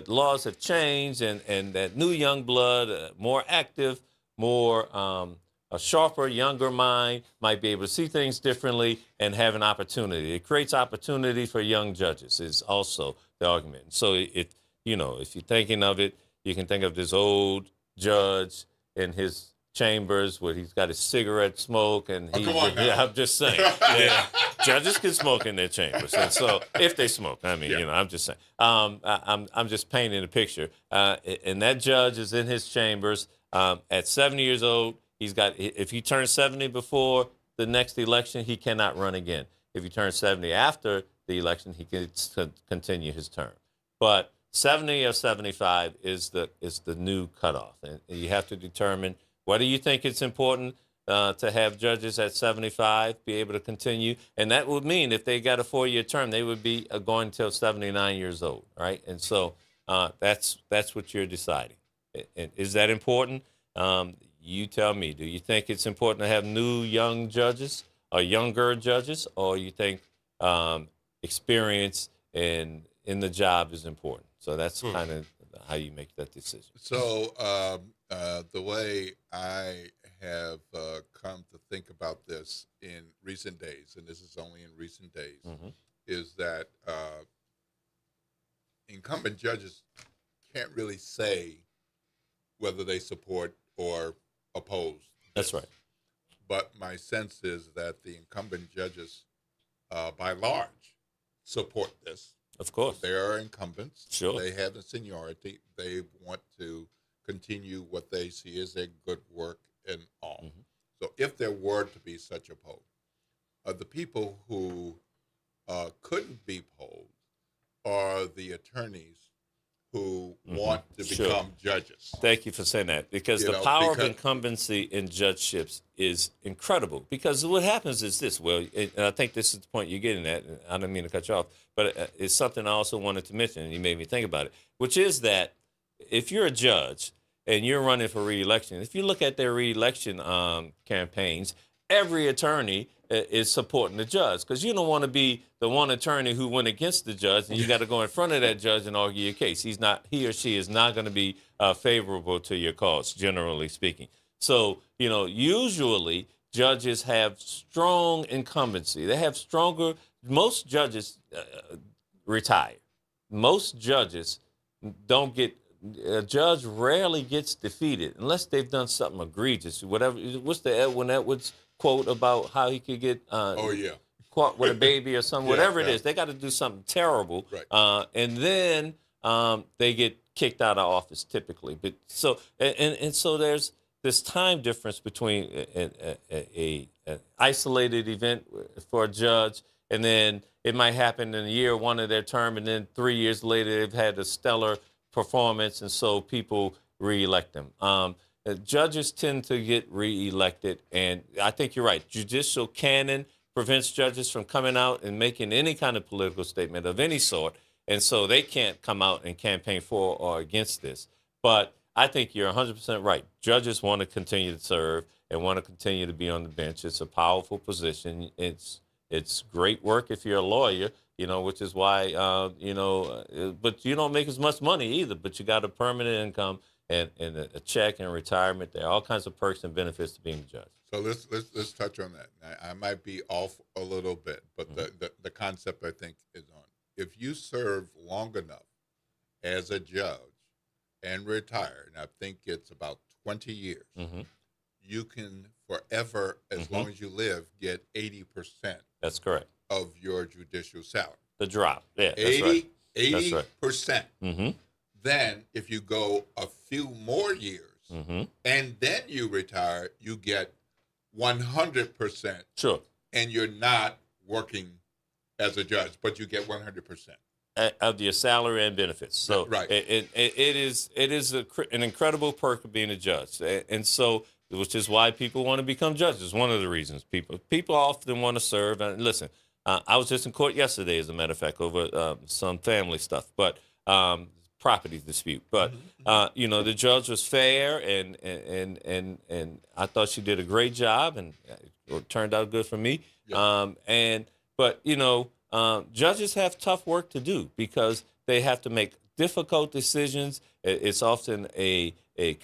laws have changed and that new young blood, more active, more a sharper, younger mind might be able to see things differently and have an opportunity. It creates opportunity for young judges is also the argument. So if you're thinking of it, You can think of this old judge in his chambers where he's got his cigarette smoke, and come on now. yeah, I'm just saying, yeah, judges can smoke in their chambers, and so if they smoke, I mean, I'm just saying, I'm just painting a picture, and that judge is in his chambers at 70 years old. If he turns 70 before the next election, he cannot run again. If he turns 70 after the election, he can continue his term. But 70 or 75 is the new cutoff, and you have to determine whether you think it's important to have judges at 75 be able to continue, and that would mean if they got a 4-year term, they would be going until 79 years old, right? And so that's what you're deciding. And is that important? You tell me. Do you think it's important to have new young judges or younger judges, or you think experience in the job is important? So that's kind of how you make that decision. So the way I have come to think about this in recent days, and this is only in recent days, is that incumbent judges can't really say whether they support or oppose this. That's right. But my sense is that the incumbent judges, by large, support this. Of course. They are incumbents. Sure. They have the seniority. They want to continue what they see as their good work and all. So if there were to be such a poll, the people who couldn't be polled are the attorneys who want to become judges. Thank you for saying that, because the power of incumbency in judgeships is incredible. Because what happens is this, and I think this is the point you're getting at, and I don't mean to cut you off, but it's something I also wanted to mention, and you made me think about it, which is that if you're a judge and you're running for re-election, if you look at their re-election campaigns, every attorney is supporting the judge, because you don't want to be the one attorney who went against the judge and you got to go in front of that judge and argue your case. He or she is not going to be favorable to your cause, generally speaking. So, usually judges have strong incumbency. They have stronger. Most judges retire. Most judges don't get. A judge rarely gets defeated unless they've done something egregious. Whatever. What's the Edwin Edwards quote about how he could get caught with a baby or something? Whatever it is, they got to do something terrible, right. And then they get kicked out of office typically. But so so there's this time difference between an isolated event for a judge, and then it might happen in year one of their term, and then 3 years later they've had a stellar performance, and so people re-elect them. Judges tend to get re-elected, and I think you're right. Judicial canon prevents judges from coming out and making any kind of political statement of any sort, and so they can't come out and campaign for or against this. But I think you're 100% right. Judges want to continue to serve and want to continue to be on the bench. It's a powerful position. It's great work if you're a lawyer, which is why, but you don't make as much money either, but you got a permanent income and a check and retirement. There are all kinds of perks and benefits to being a judge. So let's touch on that. I might be off a little bit, but the concept I think is on. If you serve long enough as a judge and retire, and I think it's about 20 years, you can forever, as long as you live, get 80%. That's correct. Of your judicial salary. The drop. Yeah, that's right. 80%. Then if you go a few more years and then you retire, you get 100%. Sure. And you're not working as a judge, but you get 100%. Of your salary and benefits. So right. It is an incredible perk of being a judge. And so, which is why people want to become judges. One of the reasons people often want to serve. And listen, I was just in court yesterday, as a matter of fact, over some family stuff, but property dispute. But the judge was fair, and I thought she did a great job, and it turned out good for me. Yeah. But judges have tough work to do because they have to make difficult decisions. It's often a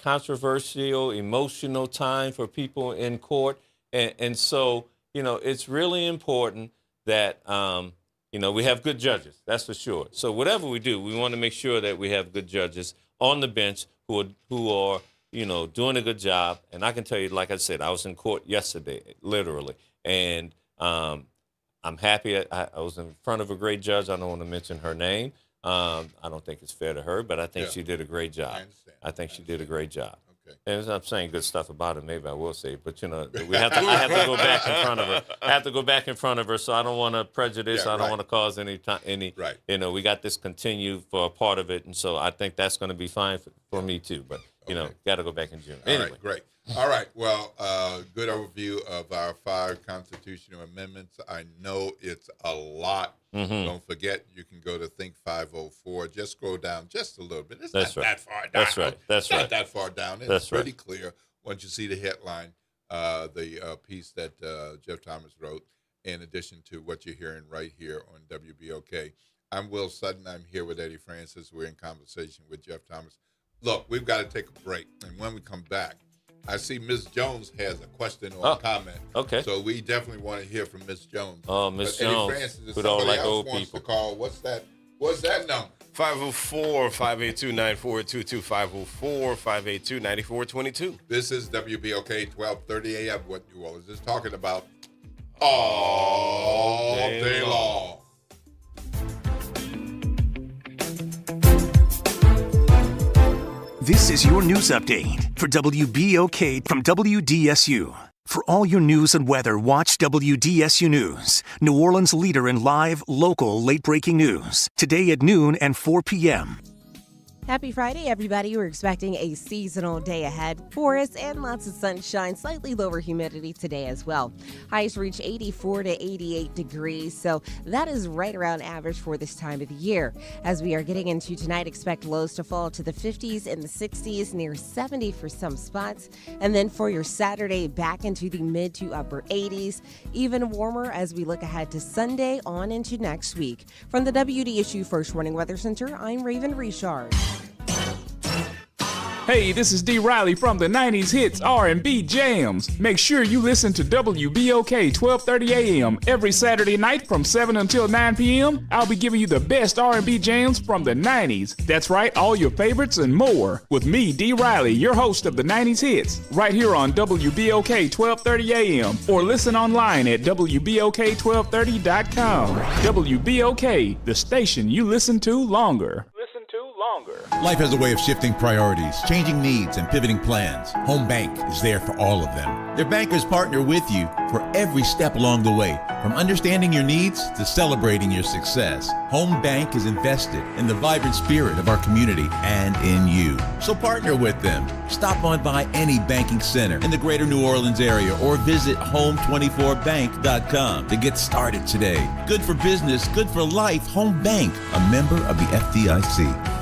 controversial, emotional time for people in court. And so, it's really important that, we have good judges. That's for sure. So whatever we do, we want to make sure that we have good judges on the bench who are doing a good job. And I can tell you, like I said, I was in court yesterday, literally, and I'm happy. I was in front of a great judge. I don't want to mention her name. I don't think it's fair to her, but I think she did a great job. I think she did a great job. Okay. And I'm saying good stuff about her. Maybe I will say, but I have to go back in front of her. I have to go back in front of her, so I don't want to prejudice. I don't want to cause any. Right. We got this continued for a part of it, and so I think that's going to be fine for me too. But got to go back in June. Anyway. All right, great. All right. Well, good overview of our 5 constitutional amendments. I know it's a lot. Mm-hmm. Don't forget, you can go to Think 504. Just scroll down just a little bit. It's not that far down. That's right. It's not that far down. It's pretty clear once you see the headline, the piece that Jeff Thomas wrote, in addition to what you're hearing right here on WBOK. I'm Will Sutton. I'm here with Eddie Francis. We're in conversation with Jeff Thomas. Look, we've got to take a break. And when we come back, I see Ms. Jones has a question or a comment. Okay. So we definitely want to hear from Ms. Jones. Oh, Ms. Jones. Eddie Francis, who don't like old wants people. To call. What's that number? 504-582-9422. 504-582-9422. This is WBOK 1230 AM. What New Orleans is talking about all day long. This is your news update for WBOK from WDSU. For all your news and weather, watch WDSU News, New Orleans' leader in live, local, late-breaking news. Today at noon and 4 p.m. Happy Friday, everybody. We're expecting a seasonal day ahead for us and lots of sunshine, slightly lower humidity today as well. Highs reach 84 to 88 degrees, so that is right around average for this time of the year. As we are getting into tonight, expect lows to fall to the 50s and the 60s, near 70 for some spots. And then for your Saturday, back into the mid to upper 80s, even warmer as we look ahead to Sunday on into next week. From the WDSU First Warning Weather Center, I'm Raven Richard. Hey, this is D. Riley from the 90s Hits R&B Jams. Make sure you listen to WBOK 1230 AM every Saturday night from 7 until 9 p.m. I'll be giving you the best R&B jams from the 90s. That's right, all your favorites and more. With me, D. Riley, your host of the 90s Hits, right here on WBOK 1230 AM, or listen online at WBOK1230.com. WBOK, the station you listen to longer. Life has a way of shifting priorities, changing needs, and pivoting plans. Home Bank is there for all of them. Their bankers partner with you for every step along the way, from understanding your needs to celebrating your success. Home Bank is invested in the vibrant spirit of our community and in you. So partner with them. Stop on by any banking center in the greater New Orleans area or visit home24bank.com to get started today. Good for business, good for life. Home Bank, a member of the FDIC.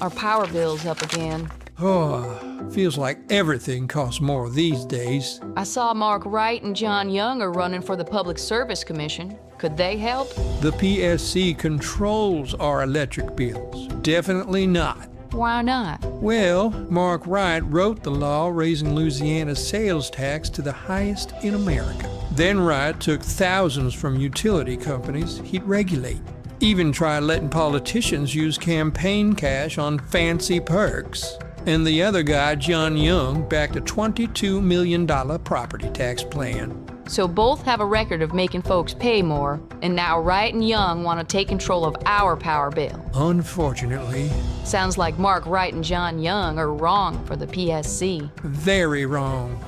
Our power bill's up again. Oh, feels like everything costs more these days. I saw Mark Wright and John Young are running for the Public Service Commission. Could they help? The PSC controls our electric bills. Definitely not. Why not? Well, Mark Wright wrote the law raising Louisiana's sales tax to the highest in America. Then Wright took thousands from utility companies he'd regulate. Even tried letting politicians use campaign cash on fancy perks. And the other guy, John Young, backed a $22 million property tax plan. So both have a record of making folks pay more, and now Wright and Young want to take control of our power bill. Unfortunately. Sounds like Mark Wright and John Young are wrong for the PSC. Very wrong.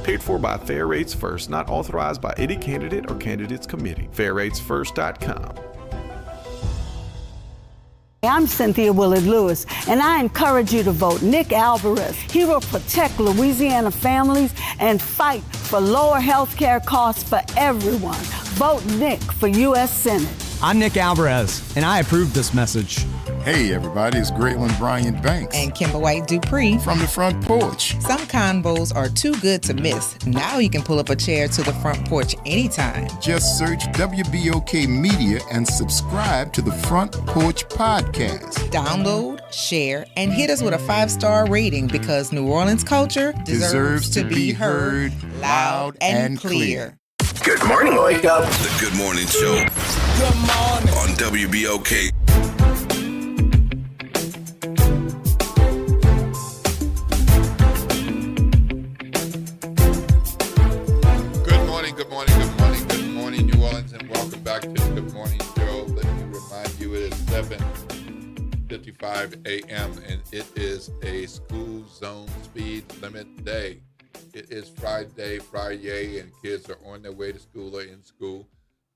Paid for by Fair Rates First, not authorized by any candidate or candidates committee. FairRatesFirst.com. I'm Cynthia Willard Lewis, and I encourage you to vote Nick Alvarez. He will protect Louisiana families and fight for lower health care costs for everyone. Vote Nick for U.S. Senate. I'm Nick Alvarez, and I approve this message. Hey everybody, it's Graylin Bryant Banks. And Kimber White Dupree. From the front porch. Some combos are too good to miss. Now you can pull up a chair to the front porch anytime. Just search WBOK Media and subscribe to the Front Porch Podcast. Download, share, and hit us with a 5-star rating because New Orleans culture deserves to be heard loud and clear. Good morning, wake up. The Good Morning Show. Good morning. On WBOK. 5 a.m., and it is a school zone speed limit day. It is Friday, and kids are on their way to school or in school.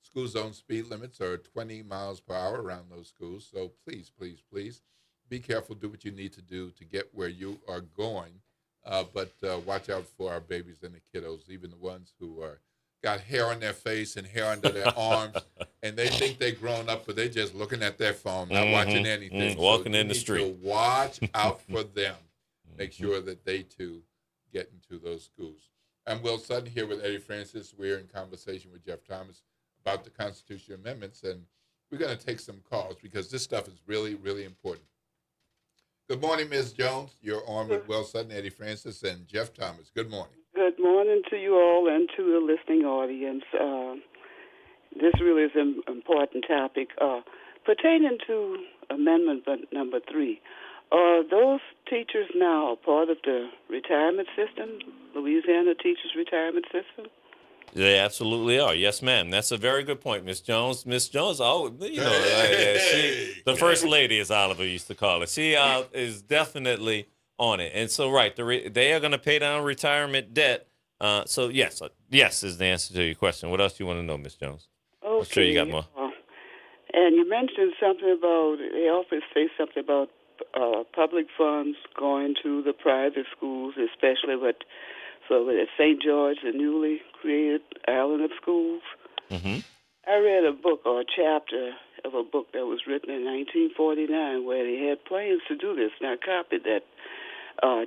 School zone speed limits are 20 miles per hour around those schools. So please, please, please be careful. Do what you need to do to get where you are going. But watch out for our babies and the kiddos, even the ones who got hair on their face and hair under their arms, and they think they're grown up, but they're just looking at their phone, not watching anything. Walking in the street. So watch out for them. Make sure that they, too, get into those schools. I'm Will Sutton here with Eddie Francis. We're in conversation with Jeff Thomas about the Constitutional Amendments, and we're going to take some calls because this stuff is really, really important. Good morning, Ms. Jones. You're on with Will Sutton, Eddie Francis, and Jeff Thomas. Good morning. Good morning to you all and to the listening audience. This really is an important topic. Pertaining to Amendment number 3, are those teachers now part of the retirement system, Louisiana Teachers Retirement System? They absolutely are. Yes, ma'am. That's a very good point, Miss Jones. Miss Jones, the first lady, as Oliver used to call it. She is definitely on it. And so, right, they are going to pay down retirement debt. So, yes is the answer to your question. What else do you want to know, Miss Jones? Okay. I'm sure you got more. And you mentioned something about, they often say something about public funds going to the private schools, especially with St. George, the newly created island of schools. Mm-hmm. I read a book or a chapter of a book that was written in 1949 where they had plans to do this. And I copied that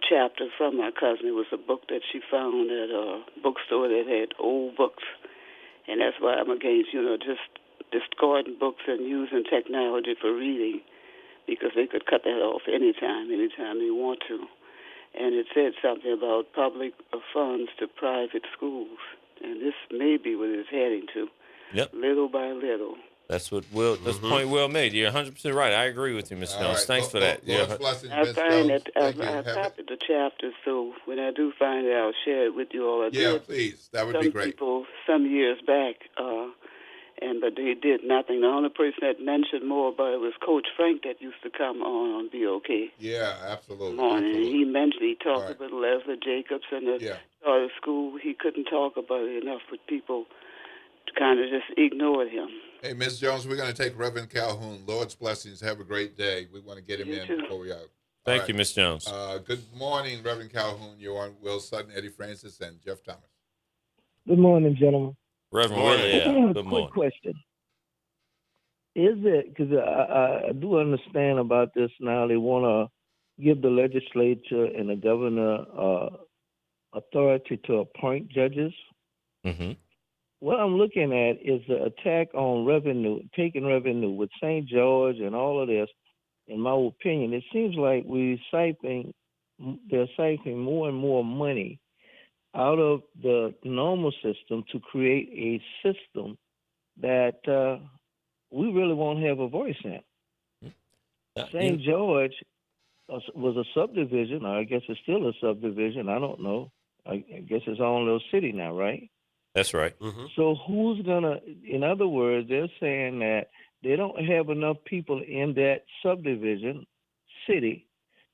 chapter from my cousin. It was a book that she found at a bookstore that had old books. And that's why I'm against, just discarding books and using technology for reading, because they could cut that off anytime they want to. And it said something about public funds to private schools. And this may be what it's heading to. Yep. Little by little. That's what that's point well made. You're 100% right. I agree with you, Ms. Jones. Right. Thanks for that. I find that I copied the chapter, so when I do find it, I'll share it with you all. Please. That would be great. People some years back, but they did nothing. The only person that mentioned more about it was Coach Frank that used to come on BOK. Yeah, absolutely. And he talked about Leslie Jacobs and the charter school. He couldn't talk about it enough with people to kind of just ignored him. Hey, Ms. Jones, we're going to take Reverend Calhoun. Lord's blessings. Have a great day. We want to get him in before we out. Thank you, Ms. Jones. Good morning, Reverend Calhoun. You're on Will Sutton, Eddie Francis, and Jeff Thomas. Good morning, gentlemen. Reverend Willie, I have a quick question. Is it, because I do understand about this now, they want to give the legislature and the governor authority to appoint judges? Mm-hmm. What I'm looking at is the attack on revenue, taking revenue with St. George and all of this. In my opinion, it seems like they're siphoning more and more money out of the normal system to create a system that we really won't have a voice in. St. George was a subdivision, or I guess it's still a subdivision. I don't know. I guess it's our own little city now, right? That's right. Mm-hmm. So who's going to, in other words, they're saying that they don't have enough people in that subdivision city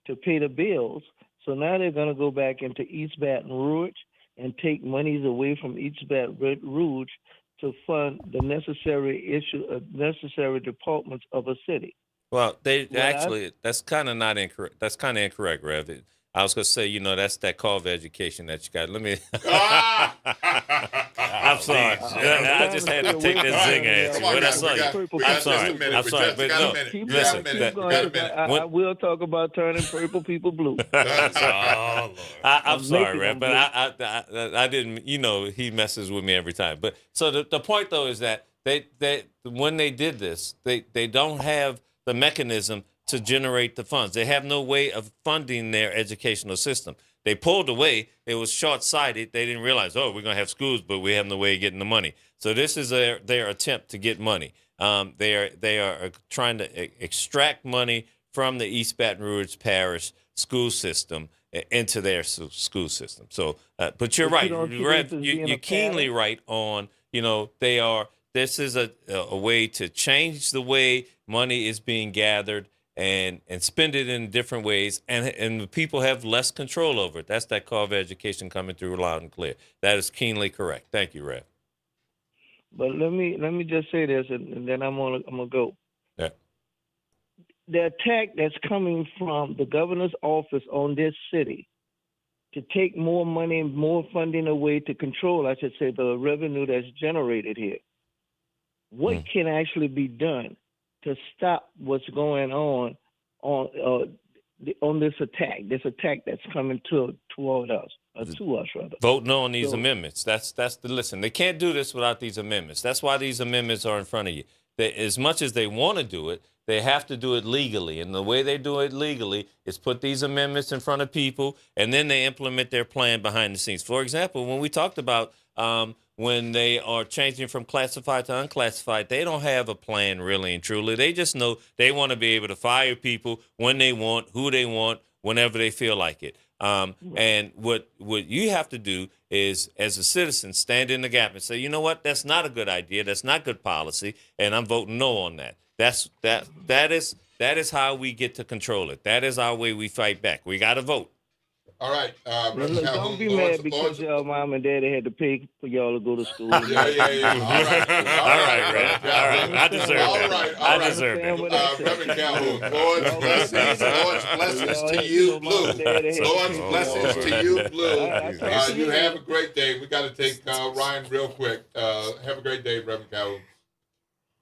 to pay the bills. So now they're going to go back into East Baton Rouge and take monies away from East Baton Rouge to fund the necessary departments of a city. Well, that's kind of not incorrect. That's kind of incorrect, Rev. I was going to say, that's that Carver education that you got. Let me. I'm sorry. I just had to take that zing at you. I'm sorry. I'm sorry. But no, listen. I will talk about turning purple people blue. I'm sorry, Rev, but I didn't. He messes with me every time. But so the point though is that they when they did this, they don't have the mechanism to generate the funds. They have no way of funding their educational system. They pulled away. It was short-sighted. They didn't realize, we're going to have schools, but we have no way of getting the money. So this is their attempt to get money. They are trying to extract money from the East Baton Rouge Parish school system into their school system. So, but you're right. You're keenly right on, this is a way to change the way money is being gathered and spend it in different ways, and the people have less control over it. That's that Carver education coming through loud and clear. That is keenly correct. Thank you, Rev. But let me just say this, and then I'm gonna go. Yeah. The attack that's coming from the governor's office on this city to take more money and more funding away to control, I should say, the revenue that's generated here. What can actually be done to stop what's going on this attack that's coming toward us, or to us rather? Vote no on these amendments. That's listen. They can't do this without these amendments. That's why these amendments are in front of you. As much as they want to do it, they have to do it legally. And the way they do it legally is put these amendments in front of people, and then they implement their plan behind the scenes. For example, when we talked about when they are changing from classified to unclassified, they don't have a plan really and truly. They just know they want to be able to fire people when they want, who they want, whenever they feel like it. And what you have to do is, as a citizen, stand in the gap and say, you know what, that's not a good idea, that's not good policy, and I'm voting no on that. That is how we get to control it. That is our way we fight back. We got to vote. All right. Look, don't be mad because y'all mom and daddy had to pay for y'all to go to school. Yeah. All right. All right, Red. All right. I deserve that. I deserve it. Reverend Calhoun, Lord's blessings to you, Blue. Lord's blessings to you, Blue. You have a great day. We got to take Ryan real quick. Have a great day, Reverend Calhoun.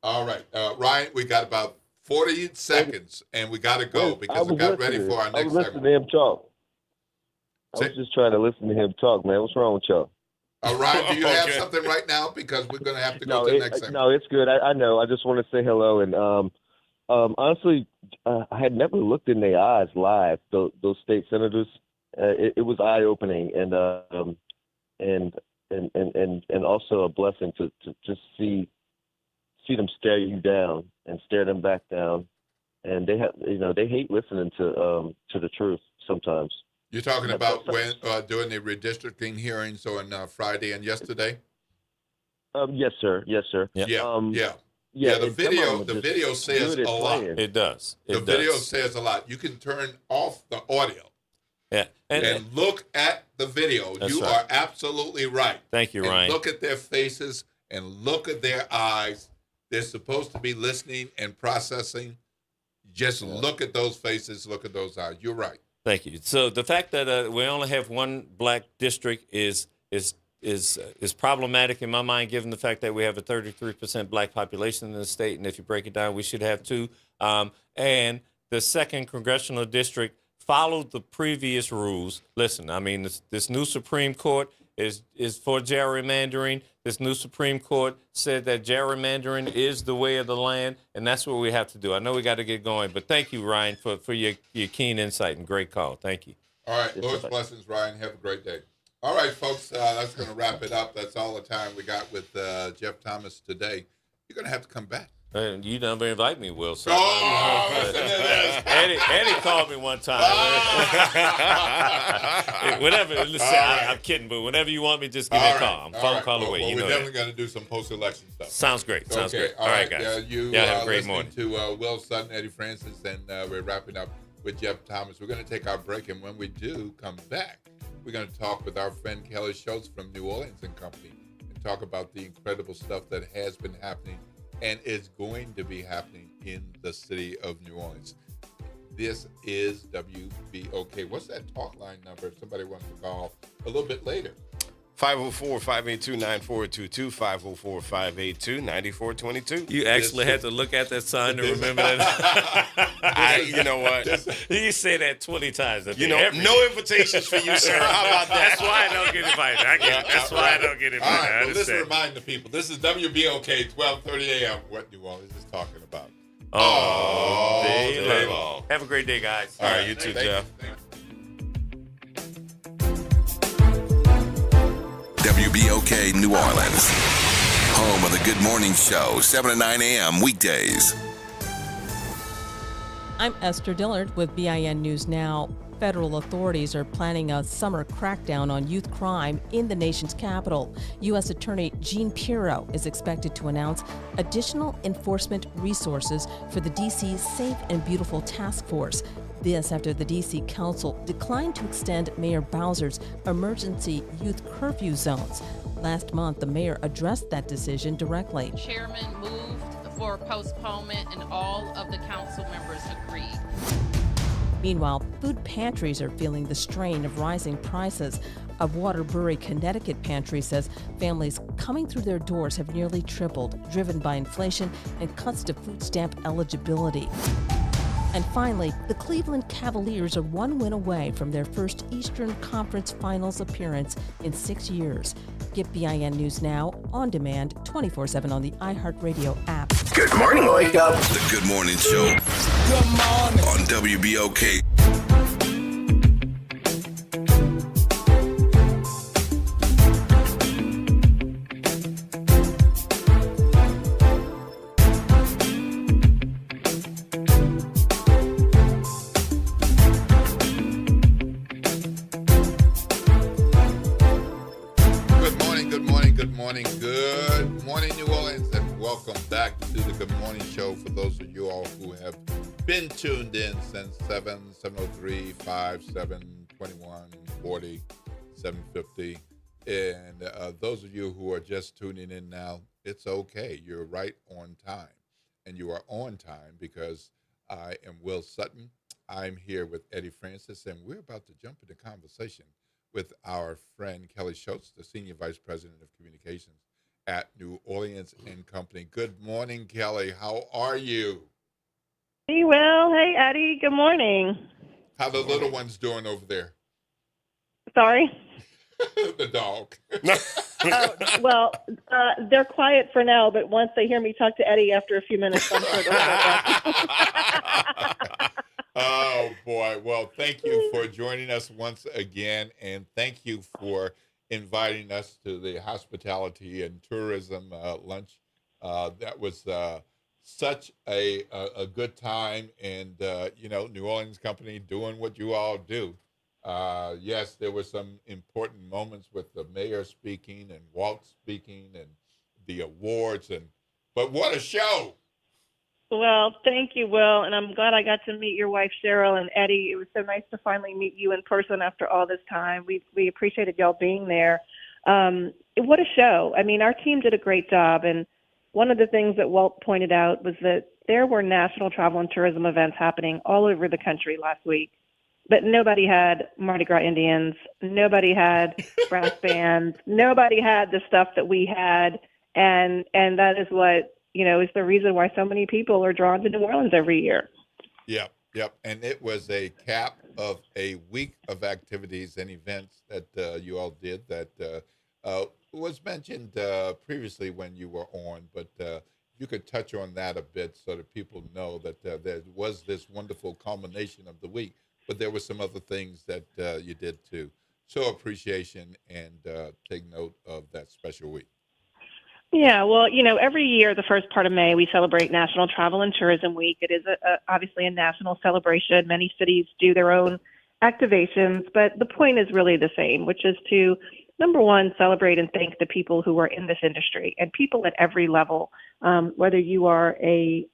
All right. Ryan, we got about 40 seconds, and we got to go because we got ready for our next segment. I was listening to him talk. I was just trying to listen to him talk, man. What's wrong with y'all? Ryan, do you have something right now? Because we're going to have to go to the next segment. No, it's good. I know. I just want to say hello. And honestly, I had never looked in their eyes live, those state senators. It was eye-opening and also a blessing to just see them stare you down and stare them back down. And they hate listening to the truth sometimes. You're talking about when during the redistricting hearings on Friday and yesterday? Yes, sir. Yes, sir. Yeah. The video says a lot. It does. The video says a lot. You can turn off the audio. Yeah. And look at the video. You are absolutely right. Thank you, Ryan. Look at their faces and look at their eyes. They're supposed to be listening and processing. Just look at those faces. Look at those eyes. You're right. Thank you. So the fact that we only have one black district is problematic in my mind, given the fact that we have a 33% black population in the state, and if you break it down, we should have two. And the second congressional district followed the previous rules. Listen, I mean, this new Supreme Court is for gerrymandering. This new Supreme Court said that gerrymandering is the way of the land, and that's what we have to do. I know we got to get going, but thank you, Ryan, for your keen insight and great call. Thank you. All right. Lord's blessings, Ryan. Have a great day. All right, folks, that's going to wrap it up. That's all the time we got with Jeff Thomas today. You're going to have to come back. You never invite me, Will. So Eddie called me one time. Whenever, I'm kidding, but whenever you want me, just give me a call. I'm phone call away. Well, you we're know definitely going to do some post-election stuff. Sounds great. Sounds great. All right, guys. You have a great morning. To Will Sutton, Eddie Francis, and we're wrapping up with Jeff Thomas. We're going to take our break, and when we do come back, we're going to talk with our friend Kelly Schultz from New Orleans and Company and talk about the incredible stuff that has been happening and is going to be happening in the city of New Orleans. This is WBOK. What's that talk line number if somebody wants to call a little bit later? 504-582-9422, 504-582-9422. You actually had to look at that sign to remember that. You know what? You say that 20 times. No invitations for you, sir. How about that? That's why I don't get invited. I get it. That's why I don't get invited. All right, well, let's remind the people. This is WBOK, 12:30 a.m. What New Orleans is talking about. All day long. Have a great day, guys. All right, you too, Jeff. WBOK New Orleans, home of the Good Morning Show, 7 to 9 a.m. weekdays. I'm Esther Dillard with BIN News Now. Federal authorities are planning a summer crackdown on youth crime in the nation's capital. U.S. Attorney Jean Pirro is expected to announce additional enforcement resources for the D.C. Safe and Beautiful Task Force. This after the D.C. Council declined to extend Mayor Bowser's emergency youth curfew zones. Last month, the mayor addressed that decision directly. Chairman moved for postponement, and all of the council members agreed. Meanwhile, food pantries are feeling the strain of rising prices. A Waterbury, Connecticut pantry says families coming through their doors have nearly tripled, driven by inflation and cuts to food stamp eligibility. And finally, the Cleveland Cavaliers are one win away from their first Eastern Conference Finals appearance in 6 years. Get BIN News Now on demand 24/7 on the iHeartRadio app. Good morning, wake up. The Good Morning Show. Good morning. On WBOK. Good morning, New Orleans, and welcome back to the Good Morning Show. For those of you all who have been tuned in since 703, 57, 21, 40, 750, and those of you who are just tuning in now, it's okay. You're right on time, and you are on time because I am Will Sutton. I'm here with Eddie Francis, and we're about to jump into conversation with our friend Kelly Schultz, the Senior Vice President of Communications at New Orleans & Company. Good morning, Kelly. How are you? Hey, Will. Hey, Eddie. Good morning. How the little ones doing over there? Sorry? The dog. They're quiet for now, but once they hear me talk to Eddie after a few minutes, I'm sure they'll back. Oh, boy. Well, thank you for joining us once again, and thank you for inviting us to the hospitality and tourism lunch. That was such a good time, and, New Orleans Company doing what you all do. Yes, there were some important moments with the mayor speaking and Walt speaking and the awards, but what a show! Well, thank you, Will, and I'm glad I got to meet your wife, Cheryl, and Eddie. It was so nice to finally meet you in person after all this time. We appreciated y'all being there. What a show. I mean, our team did a great job, and one of the things that Walt pointed out was that there were national travel and tourism events happening all over the country last week, but nobody had Mardi Gras Indians, nobody had brass bands, nobody had the stuff that we had, and that is what is the reason why so many people are drawn to New Orleans every year. Yep. And it was a cap of a week of activities and events that you all did that was mentioned previously when you were on, but you could touch on that a bit so that people know that there was this wonderful culmination of the week, but there were some other things that you did to show appreciation and take note of that special week. Yeah, well, every year, the first part of May, we celebrate National Travel and Tourism Week. It is obviously a national celebration. Many cities do their own activations, but the point is really the same, which is to, number one, celebrate and thank the people who are in this industry and people at every level, whether you are a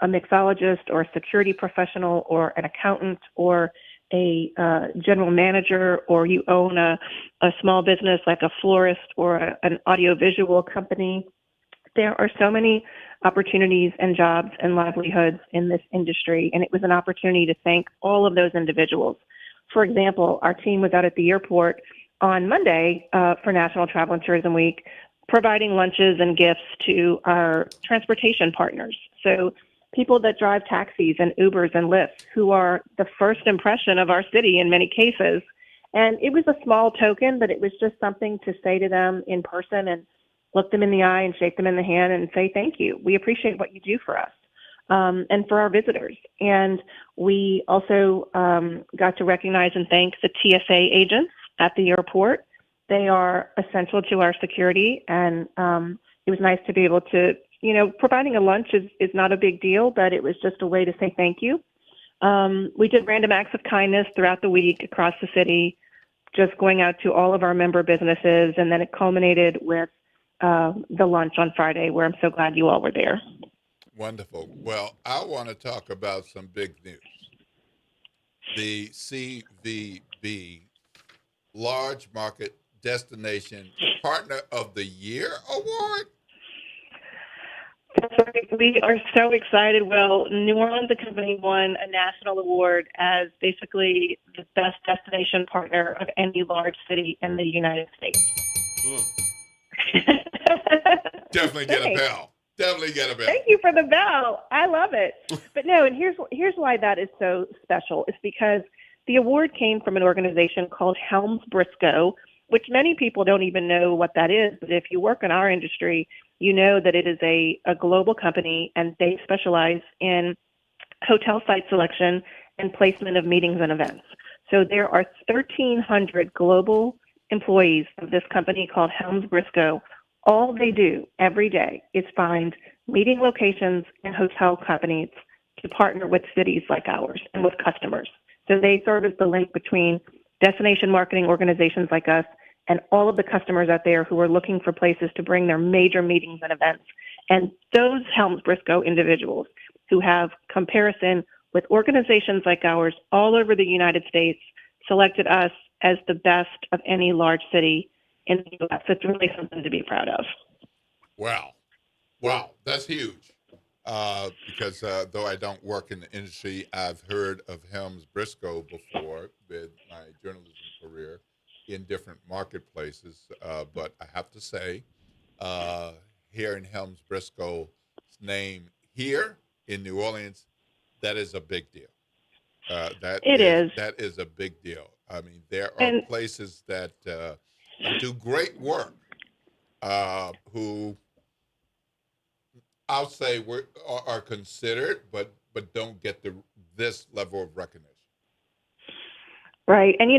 mixologist or a security professional or an accountant or a general manager, or you own a small business like a florist or an audiovisual company. There are so many opportunities and jobs and livelihoods in this industry, and it was an opportunity to thank all of those individuals. For example, our team was out at the airport on Monday for National Travel and Tourism Week, providing lunches and gifts to our transportation partners. So people that drive taxis and Ubers and Lyfts, who are the first impression of our city in many cases. And it was a small token, but it was just something to say to them in person and look them in the eye and shake them in the hand and say, thank you. We appreciate what you do for us and for our visitors. And we also got to recognize and thank the TSA agents at the airport. They are essential to our security. And it was nice to be able to, providing a lunch is not a big deal, but it was just a way to say thank you. We did random acts of kindness throughout the week across the city, just going out to all of our member businesses, and then it culminated with the lunch on Friday, where I'm so glad you all were there. Wonderful. Well, I want to talk about some big news. The CVB Large Market Destination Partner of the Year Award. That's right. We are so excited. Well, New Orleans & Company won a national award as basically the best destination partner of any large city in the United States. Definitely get a bell. Definitely get a bell. Thank you for the bell. I love it. But no, and here's why that is so special. It's because the award came from an organization called Helms Briscoe, which many people don't even know what that is. But if you work in our industry, you know that it is a global company, and they specialize in hotel site selection and placement of meetings and events. So there are 1,300 global employees of this company called Helms Briscoe. All they do every day is find meeting locations and hotel companies to partner with cities like ours and with customers. So they serve as the link between destination marketing organizations like us and all of the customers out there who are looking for places to bring their major meetings and events. And those Helms Briscoe individuals who have comparison with organizations like ours all over the United States selected us as the best of any large city in the U.S. It's really something to be proud of. Wow, that's huge. Because though I don't work in the industry, I've heard of Helms Briscoe before with my journalism career in different marketplaces. But I have to say, hearing Helms Briscoe's name here in New Orleans, that is a big deal. That is a big deal. I mean, there are places that do great work who I'll say are considered, but don't get this level of recognition. Right. And,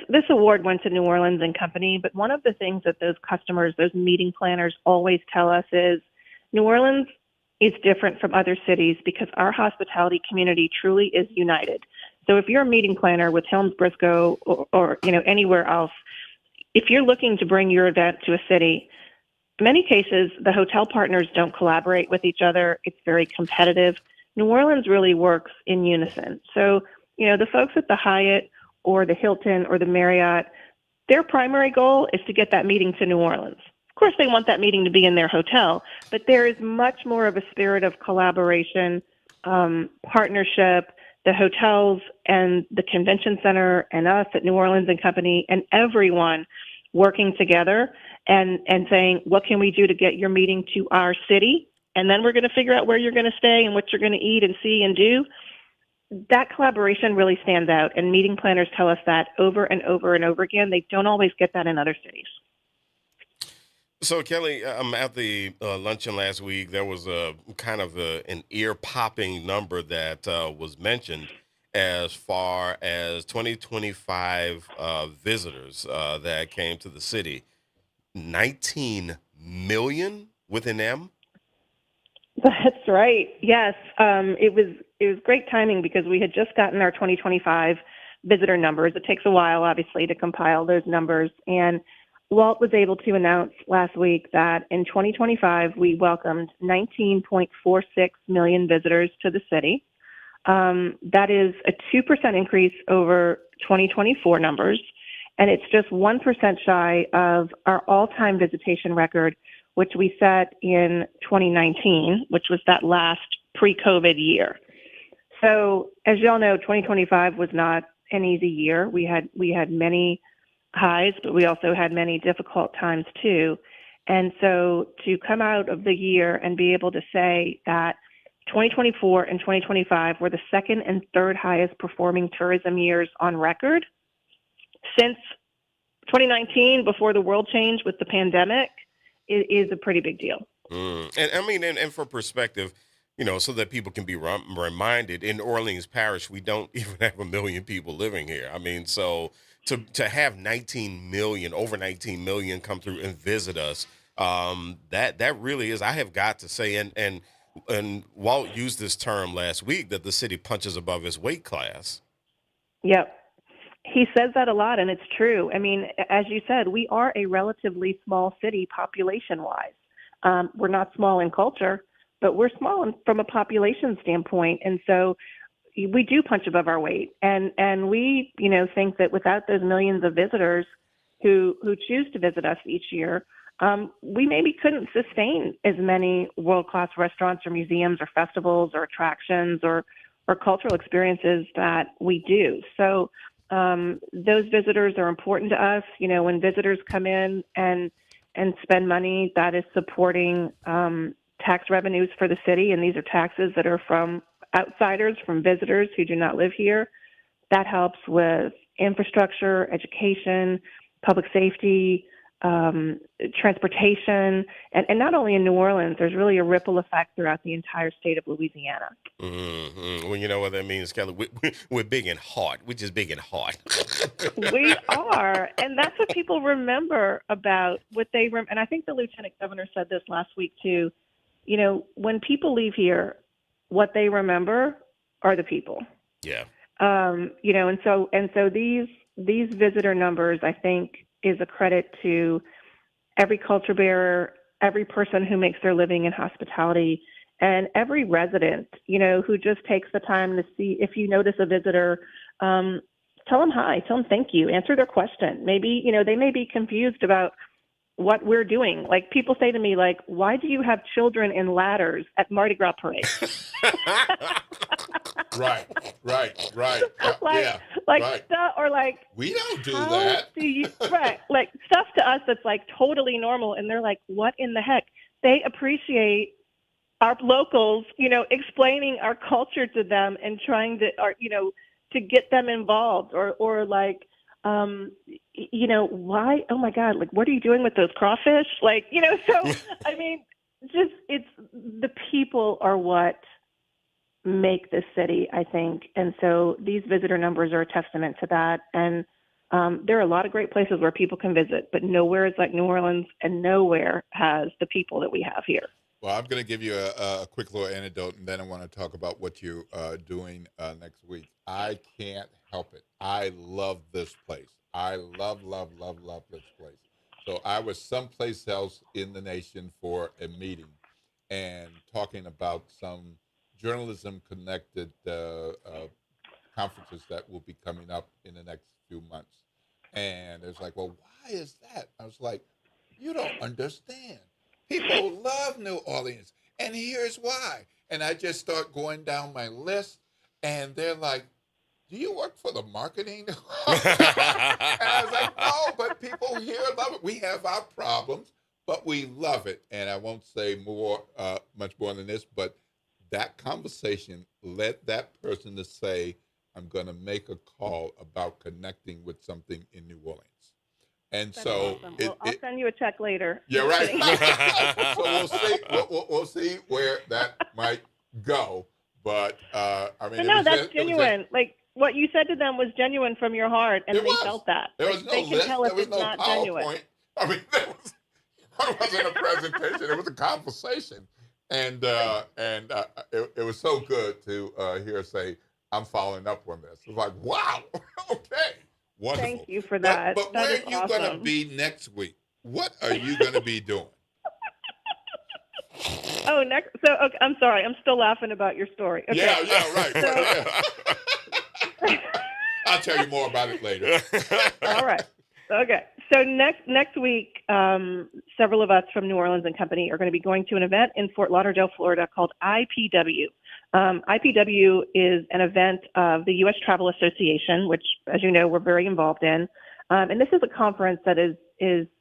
this award went to New Orleans & Company, but one of the things that those customers, those meeting planners always tell us is New Orleans is different from other cities because our hospitality community truly is united. So if you're a meeting planner with Helms Briscoe or anywhere else, if you're looking to bring your event to a city, in many cases, the hotel partners don't collaborate with each other. It's very competitive. New Orleans really works in unison. So, the folks at the Hyatt or the Hilton or the Marriott, their primary goal is to get that meeting to New Orleans. Of course, they want that meeting to be in their hotel, but there is much more of a spirit of collaboration, partnership, the hotels and the convention center and us at New Orleans & Company and everyone working together and saying, what can we do to get your meeting to our city? And then we're going to figure out where you're going to stay and what you're going to eat and see and do. That collaboration really stands out, and meeting planners tell us that over and over and over again. They don't always get that in other cities. So, Kelly, at the luncheon last week, there was a kind of an ear-popping number that was mentioned as far as 2025 visitors that came to the city. 19 million with an M? That's right. Yes. It was great timing because we had just gotten our 2025 visitor numbers. It takes a while, obviously, to compile those numbers. And Walt was able to announce last week that in 2025, we welcomed 19.46 million visitors to the city. That is a 2% increase over 2024 numbers, and it's just 1% shy of our all-time visitation record, which we set in 2019, which was that last pre-COVID year. So, as you all know, 2025 was not an easy year. We had many highs, but we also had many difficult times too. And so to come out of the year and be able to say that 2024 and 2025 were the second and third highest performing tourism years on record since 2019, before the world changed with the pandemic, it is a pretty big deal. And for perspective, so that people can be reminded, in Orleans Parish, we don't even have 1 million people living here. I mean, so to have 19 million, over 19 million come through and visit us, that really is, I have got to say, and and Walt used this term last week that the city punches above its weight class. Yep. He says that a lot, and it's true. I mean, as you said, we are a relatively small city population-wise. We're not small in culture, but we're small from a population standpoint, and so we do punch above our weight. And we, think that without those millions of visitors who choose to visit us each year, we maybe couldn't sustain as many world-class restaurants or museums or festivals or attractions or cultural experiences that we do. So those visitors are important to us. When visitors come in and spend money, that is supporting tax revenues for the city, and these are taxes that are from outsiders, from visitors who do not live here. That helps with infrastructure, education, public safety, transportation, and not only in New Orleans. There's really a ripple effect throughout the entire state of Louisiana. Mm-hmm. Well, you know what that means, Kelly? We're big and hot. We're just big and hot. We are, and that's what people remember about what they and I think the lieutenant governor said this last week too. When people leave here, what they remember are the people. Yeah. And so these visitor numbers, I think, is a credit to every culture bearer, every person who makes their living in hospitality, and every resident, who just takes the time to see. If you notice a visitor, tell them hi, tell them thank you, answer their question. Maybe, they may be confused about what we're doing. Like, people say to me, like, why do you have children in ladders at Mardi Gras parade? Right. Stuff, or like, we don't do how that. Right. Like, stuff to us that's like totally normal. And they're like, what in the heck? They appreciate our locals, explaining our culture to them and trying to, to get them involved or like, why? Oh my God! Like, what are you doing with those crawfish? Like, so I mean, it's the people are what make this city, I think, and so these visitor numbers are a testament to that. And there are a lot of great places where people can visit, but nowhere is like New Orleans, and nowhere has the people that we have here. Well, I'm going to give you a quick little anecdote, and then I want to talk about what you're doing next week. I can't help it. I love this place. I love this place. So I was someplace else in the nation for a meeting and talking about some journalism-connected conferences that will be coming up in the next few months. And it's like, well, why is that? I was like, you don't understand. People love New Orleans, and here's why. And I just start going down my list, and they're like, do you work for the marketing? And I was like, no, but people here love it. We have our problems, but we love it. And I won't say much more than this, but that conversation led that person to say, I'm going to make a call about connecting with something in New Orleans. And That's so awesome. I'll send you a check later. Yeah, right. So we'll see. We'll see where that might go. But I mean, but no, that's genuine. Like, what you said to them was genuine from your heart, and they felt that. There was no they can list. tell if There was it's no not PowerPoint. genuine. I mean, it wasn't a presentation. It was a conversation, and it was so good to hear say, "I'm following up on this." It was like, wow, okay, wonderful. Thank you for that. But that where is are you awesome. going to be next week? What are you going to be doing? Oh, next. So, okay, I'm sorry. I'm still laughing about your story. Okay. Yeah, right. I'll tell you more about it later. All right. Okay. So next week, several of us from New Orleans and Company are going to be going to an event in Fort Lauderdale, Florida called IPW. IPW is an event of the U.S. Travel Association, which, as you know, we're very involved in. And this is a conference that is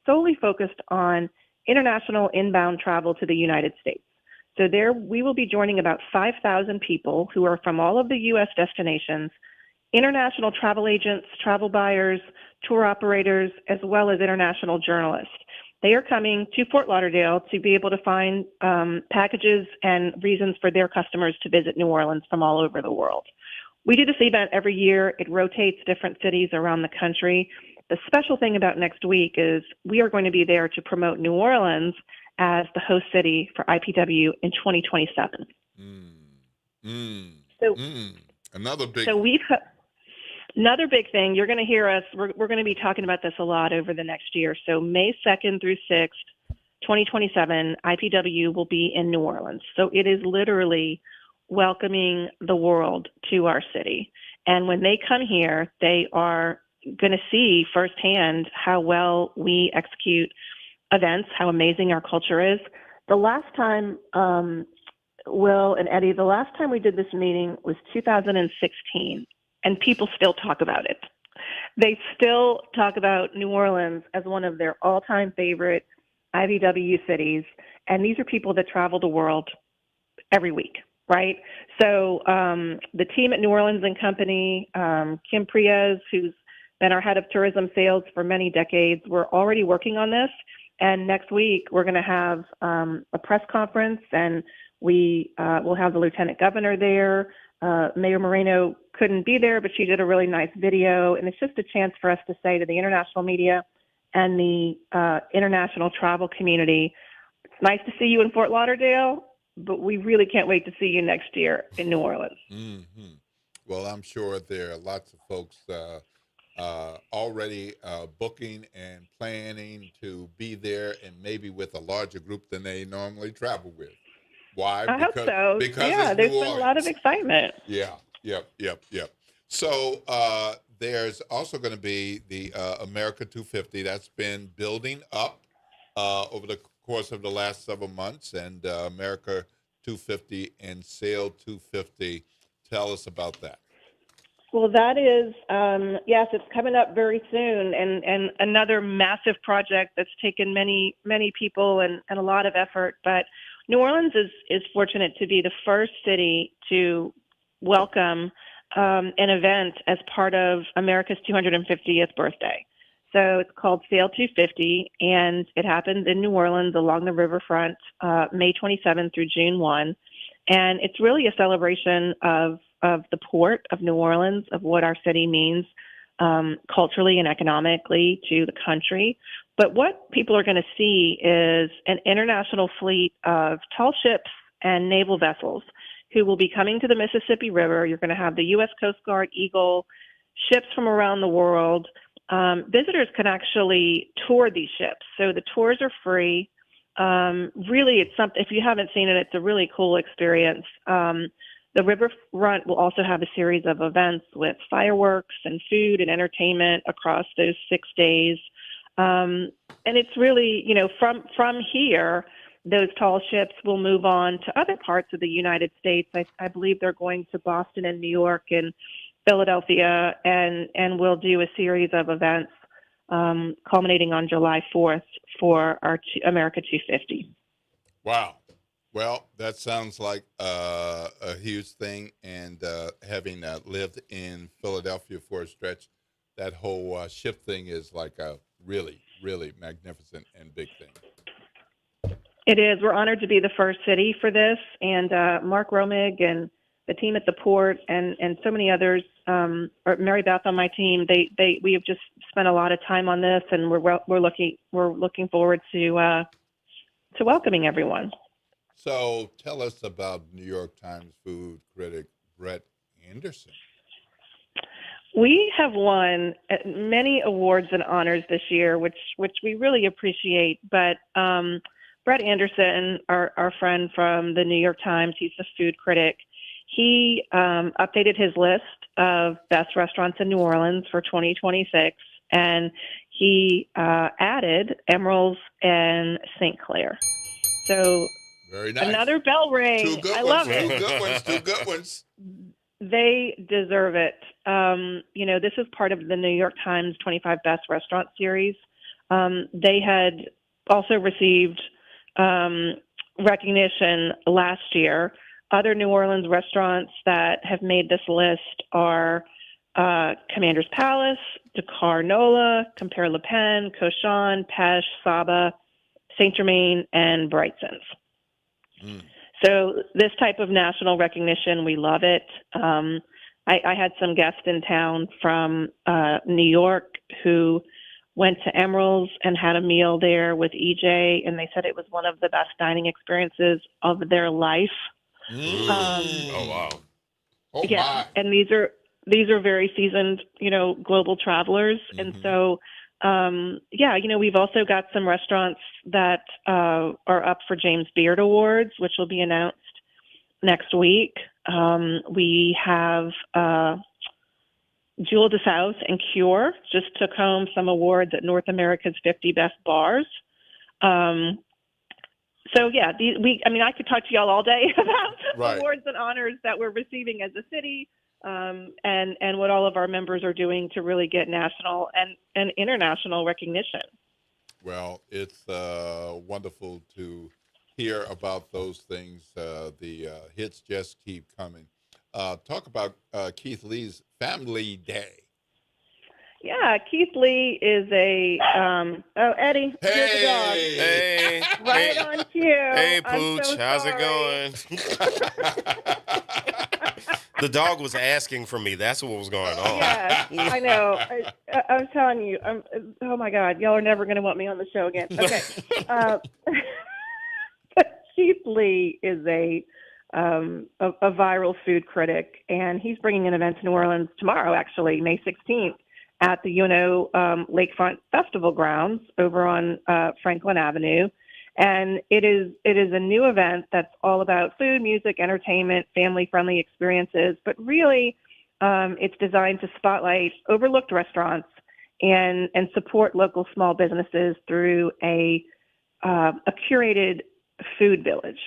solely focused on international inbound travel to the United States. So there we will be joining about 5,000 people who are from all of the U.S. destinations, international travel agents, travel buyers, tour operators, as well as international journalists. They are coming to Fort Lauderdale to be able to find packages and reasons for their customers to visit New Orleans from all over the world. We do this event every year. It rotates different cities around the country. the special thing about next week is we are going to be there to promote New Orleans as the host city for IPW in 2027. Another big. So another big thing. You're going to hear us. We're going to be talking about this a lot over the next year. So May 2nd through 6th, 2027, IPW will be in New Orleans. So it is literally welcoming the world to our city. And when they come here, they are going to see firsthand how well we execute events, how amazing our culture is. The last time, Will and Eddie, the last time we did this meeting was 2016, and people still talk about it. They still talk about New Orleans as one of their all-time favorite IVW cities, and these are people that travel the world every week, right? So the team at New Orleans and Company, Kim Priez, who's been our head of tourism sales for many decades, we're already working on this. And next week, we're going to have a press conference, and we will have the lieutenant governor there. Mayor Moreno couldn't be there, but she did a really nice video. And it's just a chance for us to say to the international media and the international travel community, it's nice to see you in Fort Lauderdale, but we really can't wait to see you next year in New Orleans. Mm-hmm. Well, I'm sure there are lots of folks already booking and planning to be there, and maybe with a larger group than they normally travel with. Why? I hope so. Because yeah, there's been a lot of excitement. Yeah, yep. So there's also going to be the America 250 that's been building up over the course of the last several months, and America 250 and Sail 250. Tell us about that. Well, that is, yes, it's coming up very soon, and another massive project that's taken many, many people and a lot of effort. But New Orleans is fortunate to be the first city to welcome an event as part of America's 250th birthday. So it's called Sail 250, and it happens in New Orleans along the riverfront, May 27 through June 1. And it's really a celebration of the port of New Orleans, of what our city means culturally and economically to the country. But what people are going to see is an international fleet of tall ships and naval vessels who will be coming to the Mississippi River. You're going to have the U.S. Coast Guard Eagle, ships from around the world. Visitors can actually tour these ships. So the tours are free. Really, it's something, if you haven't seen it, it's a really cool experience. The riverfront will also have a series of events with fireworks and food and entertainment across those 6 days. And it's really, from here, those tall ships will move on to other parts of the United States. I believe they're going to Boston and New York and Philadelphia, and we'll do a series of events culminating on July 4th for our America 250. Wow. Well, that sounds like a huge thing, and having lived in Philadelphia for a stretch, that whole ship thing is like a really, really magnificent and big thing. It is. We're honored to be the first city for this, and Mark Romig and the team at the port and so many others, or Mary Beth on my team, we have just spent a lot of time on this, and we're looking forward to welcoming everyone. So tell us about New York Times food critic Brett Anderson. We have won many awards and honors this year, which we really appreciate. But Brett Anderson, our friend from the New York Times, he's a food critic. He updated his list of best restaurants in New Orleans for 2026, and he added Emeril's and St. Clair. So very nice. Another bell ring. Two good I ones. love it. Two good ones. They deserve it. This is part of the New York Times 25 Best Restaurant series. They had also received recognition last year. Other New Orleans restaurants that have made this list are Commander's Palace, Dakar Nola, Compère Le Pen, Cochon, Pêche, Saba, Saint Germain, and Brightson's. So this type of national recognition, we love it. I had some guests in town from New York who went to Emerald's and had a meal there with EJ, and they said it was one of the best dining experiences of their life. Oh wow! Oh Yeah, my! and these are very seasoned, global travelers, and so. We've also got some restaurants that are up for James Beard Awards, which will be announced next week. We have Jewel de South and Cure just took home some awards at North America's 50 Best Bars. I could talk to y'all all day about awards and honors that we're receiving as a city. And what all of our members are doing to really get national and international recognition. Well, it's wonderful to hear about those things. The hits just keep coming. Talk about Keith Lee's Family Day. Yeah, Keith Lee is a Eddie, here's the dog. Hey, right on cue. Hey, I'm Pooch, so how's sorry. it going? The dog was asking for me. That's what was going on. Yeah, I know. I'm telling you. Oh my God, y'all are never going to want me on the show again. Okay. Keith Lee is a viral food critic, and he's bringing an event to New Orleans tomorrow, actually, May 16th, at the UNO Lakefront Festival grounds over on Franklin Avenue. And it is a new event that's all about food, music, entertainment, family-friendly experiences. But really, it's designed to spotlight overlooked restaurants and support local small businesses through a curated food village.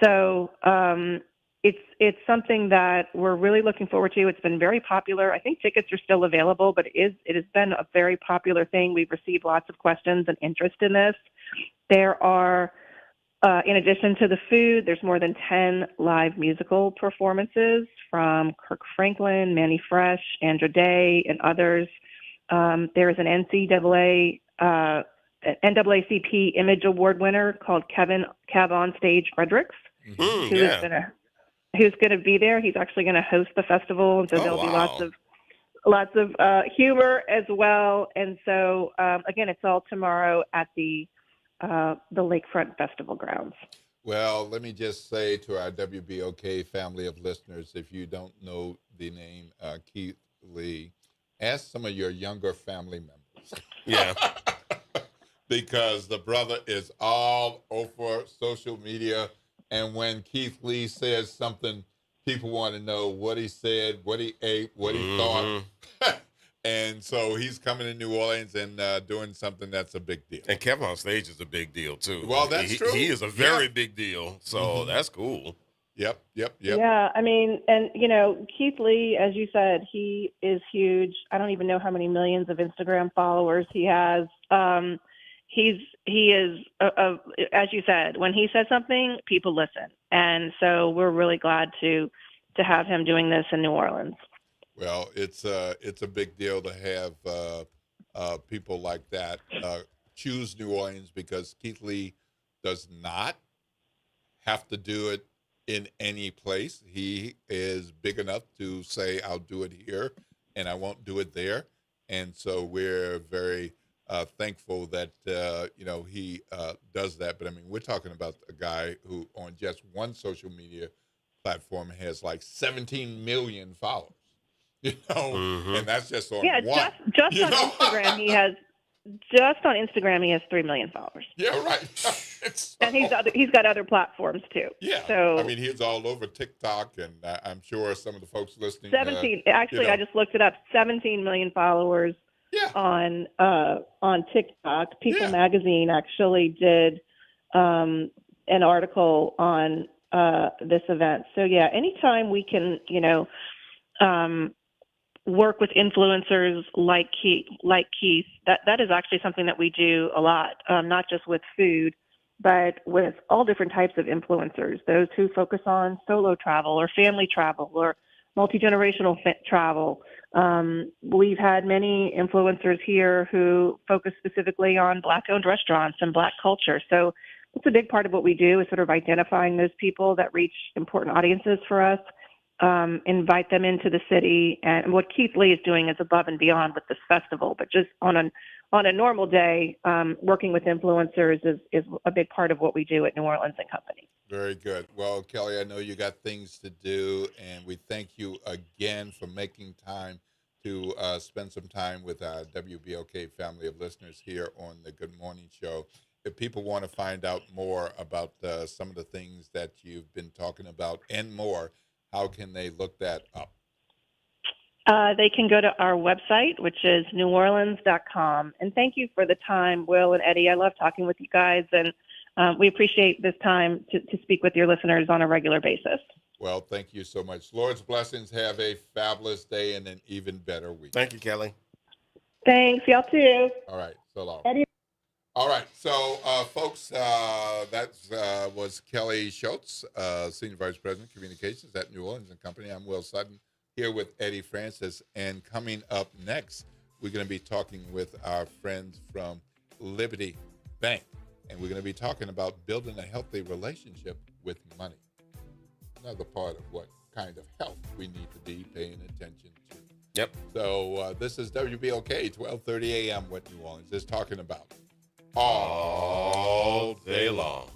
So it's something that we're really looking forward to. It's been very popular. I think tickets are still available, but it has been a very popular thing. We've received lots of questions and interest in this. There are, in addition to the food, there's more than 10 live musical performances from Kirk Franklin, Manny Fresh, Andra Day, and others. There is an NAACP Image Award winner called Kev on Stage Fredericks, who's going to be there. He's actually going to host the festival, and so there'll be lots of humor as well. And so again, it's all tomorrow at the Lakefront Festival grounds. Well, let me just say to our WBOK family of listeners, if you don't know the name Keith Lee, ask some of your younger family members. Yeah. Because the brother is all over social media. And when Keith Lee says something, people want to know what he said, what he ate, what he thought. And so he's coming to New Orleans and doing something that's a big deal. And Kevin on Stage is a big deal, too. Well, that's true. He is a very big deal. So that's cool. Yep. Yeah, I mean, and, Keith Lee, as you said, he is huge. I don't even know how many millions of Instagram followers he has. He is, as you said, when he says something, people listen. And so we're really glad to have him doing this in New Orleans. Well, it's a big deal to have people like that choose New Orleans, because Keith Lee does not have to do it in any place. He is big enough to say, I'll do it here and I won't do it there. And so we're very thankful that, he does that. But I mean, we're talking about a guy who on just one social media platform has like 17 million followers, and that's just on one. Just on Instagram, he has 3 million followers. Yeah, right. And he's got other platforms too. Yeah. So I mean, he's all over TikTok, and I'm sure some of the folks listening. 17. Actually, I just looked it up. 17 million followers. Yeah. On TikTok. People Magazine actually did an article on this event. So anytime we can, work with influencers like Keith, that is actually something that we do a lot, not just with food, but with all different types of influencers, those who focus on solo travel or family travel or multi-generational travel. We've had many influencers here who focus specifically on Black-owned restaurants and Black culture. So it's a big part of what we do, is sort of identifying those people that reach important audiences for us invite them into the city. And what Keith Lee is doing is above and beyond with this festival, but just on a normal day, working with influencers is a big part of what we do at New Orleans and Company. Very good. Well, Kelly, I know you got things to do, and we thank you again for making time to spend some time with our WBOK family of listeners here on the Good Morning Show. If people want to find out more about some of the things that you've been talking about and more, how can they look that up? They can go to our website, which is neworleans.com. And thank you for the time, Will and Eddie. I love talking with you guys, and we appreciate this time to speak with your listeners on a regular basis. Well, thank you so much. Lord's blessings. Have a fabulous day and an even better week. Thank you, Kelly. Thanks. Y'all too. All right. So long. Eddie. All right. So, folks, that was Kelly Schultz, Senior Vice President, Communications at New Orleans and Company. I'm Will Sutton here with Eddie Francis. And coming up next, we're going to be talking with our friends from Liberty Bank. And we're going to be talking about building a healthy relationship with money. Another part of what kind of health we need to be paying attention to. Yep. So this is WBOK, 12:30 a.m. What New Orleans is talking about all day long.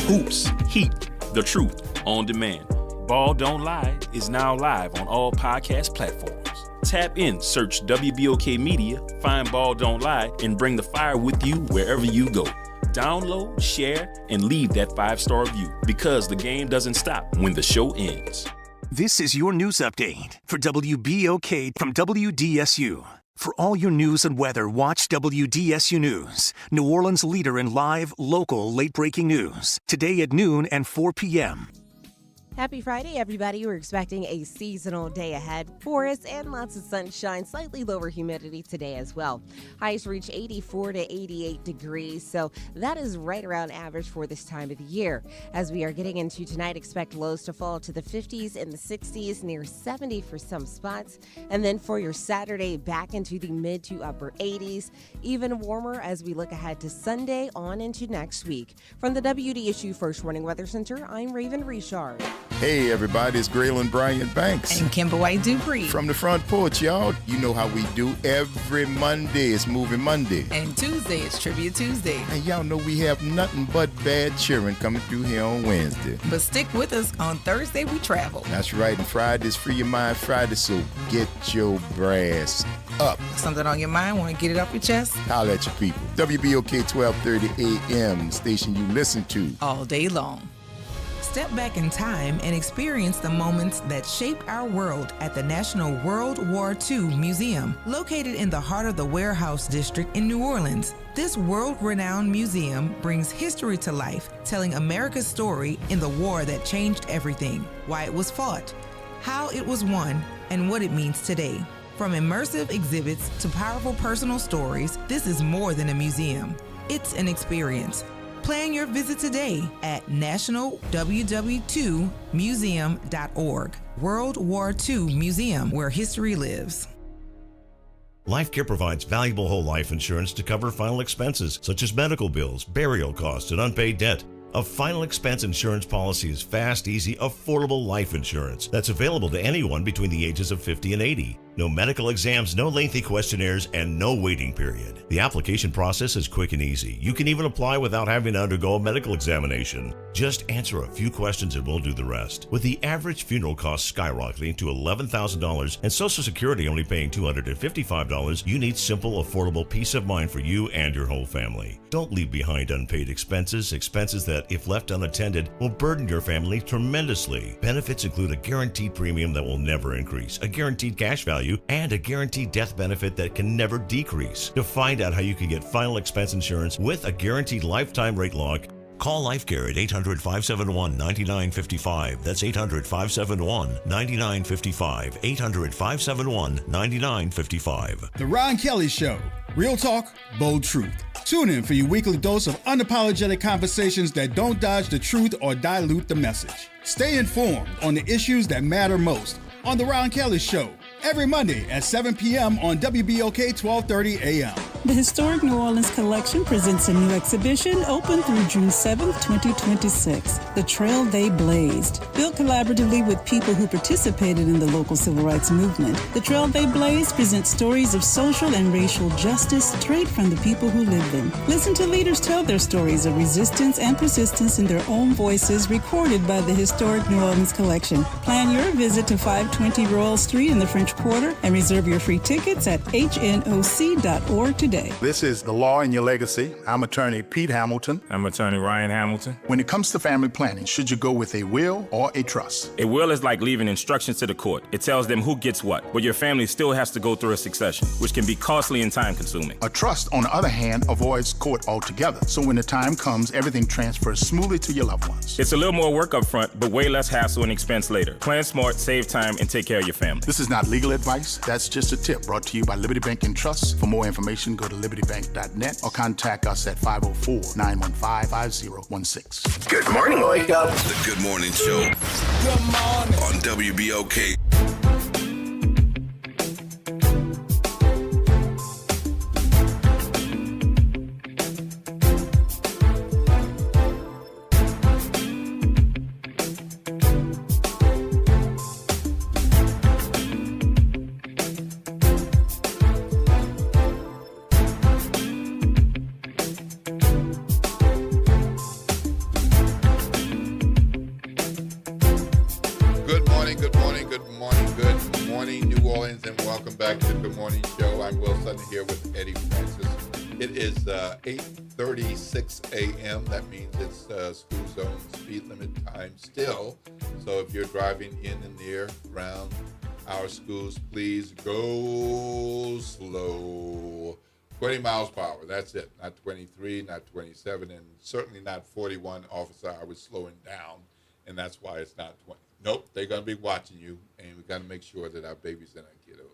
Hoops, Heat, The Truth, On Demand. Ball Don't Lie is now live on all podcast platforms. Tap in, search WBOK Media, find Ball Don't Lie, and bring the fire with you wherever you go. Download, share, and leave that 5-star review, because the game doesn't stop when the show ends. This is your news update for WBOK from WDSU. For all your news and weather, watch WDSU News, New Orleans' leader in live, local, late-breaking news. Today at noon and 4 p.m. Happy Friday, everybody. We're expecting a seasonal day ahead for us and lots of sunshine, slightly lower humidity today as well. Highs reach 84 to 88 degrees, so that is right around average for this time of the year. As we are getting into tonight, expect lows to fall to the 50s and the 60s, near 70 for some spots. And then for your Saturday, back into the mid to upper 80s, even warmer as we look ahead to Sunday on into next week. From the WDSU First Warning Weather Center, I'm Raven Richard. Hey everybody, it's Graylin Bryant Banks. And Kimber White Dupree. From the front porch, y'all. You know how we do. Every Monday is Moving Monday. And Tuesday is Trivia Tuesday. And y'all know we have nothing but bad cheering coming through here on Wednesday. But stick with us. On Thursday, we travel. That's right. And Friday's Free Your Mind Friday, so get your brass up. Something on your mind? Want to get it off your chest? Holla at your people. WBOK 1230 AM, the station you listen to all day long. Step back in time and experience the moments that shaped our world at the National World War II Museum, located in the heart of the Warehouse District in New Orleans. This world-renowned museum brings history to life, telling America's story in the war that changed everything, why it was fought, how it was won, and what it means today. From immersive exhibits to powerful personal stories, this is more than a museum. It's an experience. Plan your visit today at nationalww2museum.org. World War II Museum, where history lives. LifeCare provides valuable whole life insurance to cover final expenses such as medical bills, burial costs, and unpaid debt. A final expense insurance policy is fast, easy, affordable life insurance that's available to anyone between the ages of 50 and 80. No medical exams, no lengthy questionnaires, and no waiting period. The application process is quick and easy. You can even apply without having to undergo a medical examination. Just answer a few questions and we'll do the rest. With the average funeral cost skyrocketing to $11,000 and Social Security only paying $255, you need simple, affordable peace of mind for you and your whole family. Don't leave behind unpaid expenses that, if left unattended, will burden your family tremendously. Benefits include a guaranteed premium that will never increase, a guaranteed cash value, and a guaranteed death benefit that can never decrease. To find out how you can get final expense insurance with a guaranteed lifetime rate lock, call LifeCare at 800-571-9955. That's 800-571-9955. 800-571-9955. The Ron Kelly Show. Real talk, bold truth. Tune in for your weekly dose of unapologetic conversations that don't dodge the truth or dilute the message. Stay informed on the issues that matter most on The Ron Kelly Show. Every Monday at 7 p.m. on WBOK 1230 a.m. The Historic New Orleans Collection presents a new exhibition open through June 7th, 2026, The Trail They Blazed. Built collaboratively with people who participated in the local civil rights movement, The Trail They Blazed presents stories of social and racial justice straight from the people who lived them. Listen to leaders tell their stories of resistance and persistence in their own voices, recorded by the Historic New Orleans Collection. Plan your visit to 520 Royal Street in the French Quarter and reserve your free tickets at hnoc.org today. This is The Law in Your Legacy. I'm attorney Pete Hamilton. I'm attorney Ryan Hamilton. When it comes to family planning, should you go with a will or a trust? A will is like leaving instructions to the court. It tells them who gets what, but your family still has to go through a succession, which can be costly and time-consuming. A trust, on the other hand, avoids court altogether. So when the time comes, everything transfers smoothly to your loved ones. It's a little more work up front, but way less hassle and expense later. Plan smart, save time, and take care of your family. This is not legal advice. That's just a tip brought to you by Liberty Bank and Trust. For more information, go to libertybank.net or contact us at 504-915-5016. Good morning, wake up. The Good Morning Show. Good morning. On WBOK. Here with Eddie Francis. It is 8:36 a.m. That means it's school zone speed limit time still. So if you're driving in and near around our schools, please go slow. 20 miles per hour. That's it. Not 23, not 27, and certainly not 41. Officer, I was slowing down, and that's why it's not 20. Nope, they're going to be watching you, and we got to make sure that our babies and our kiddos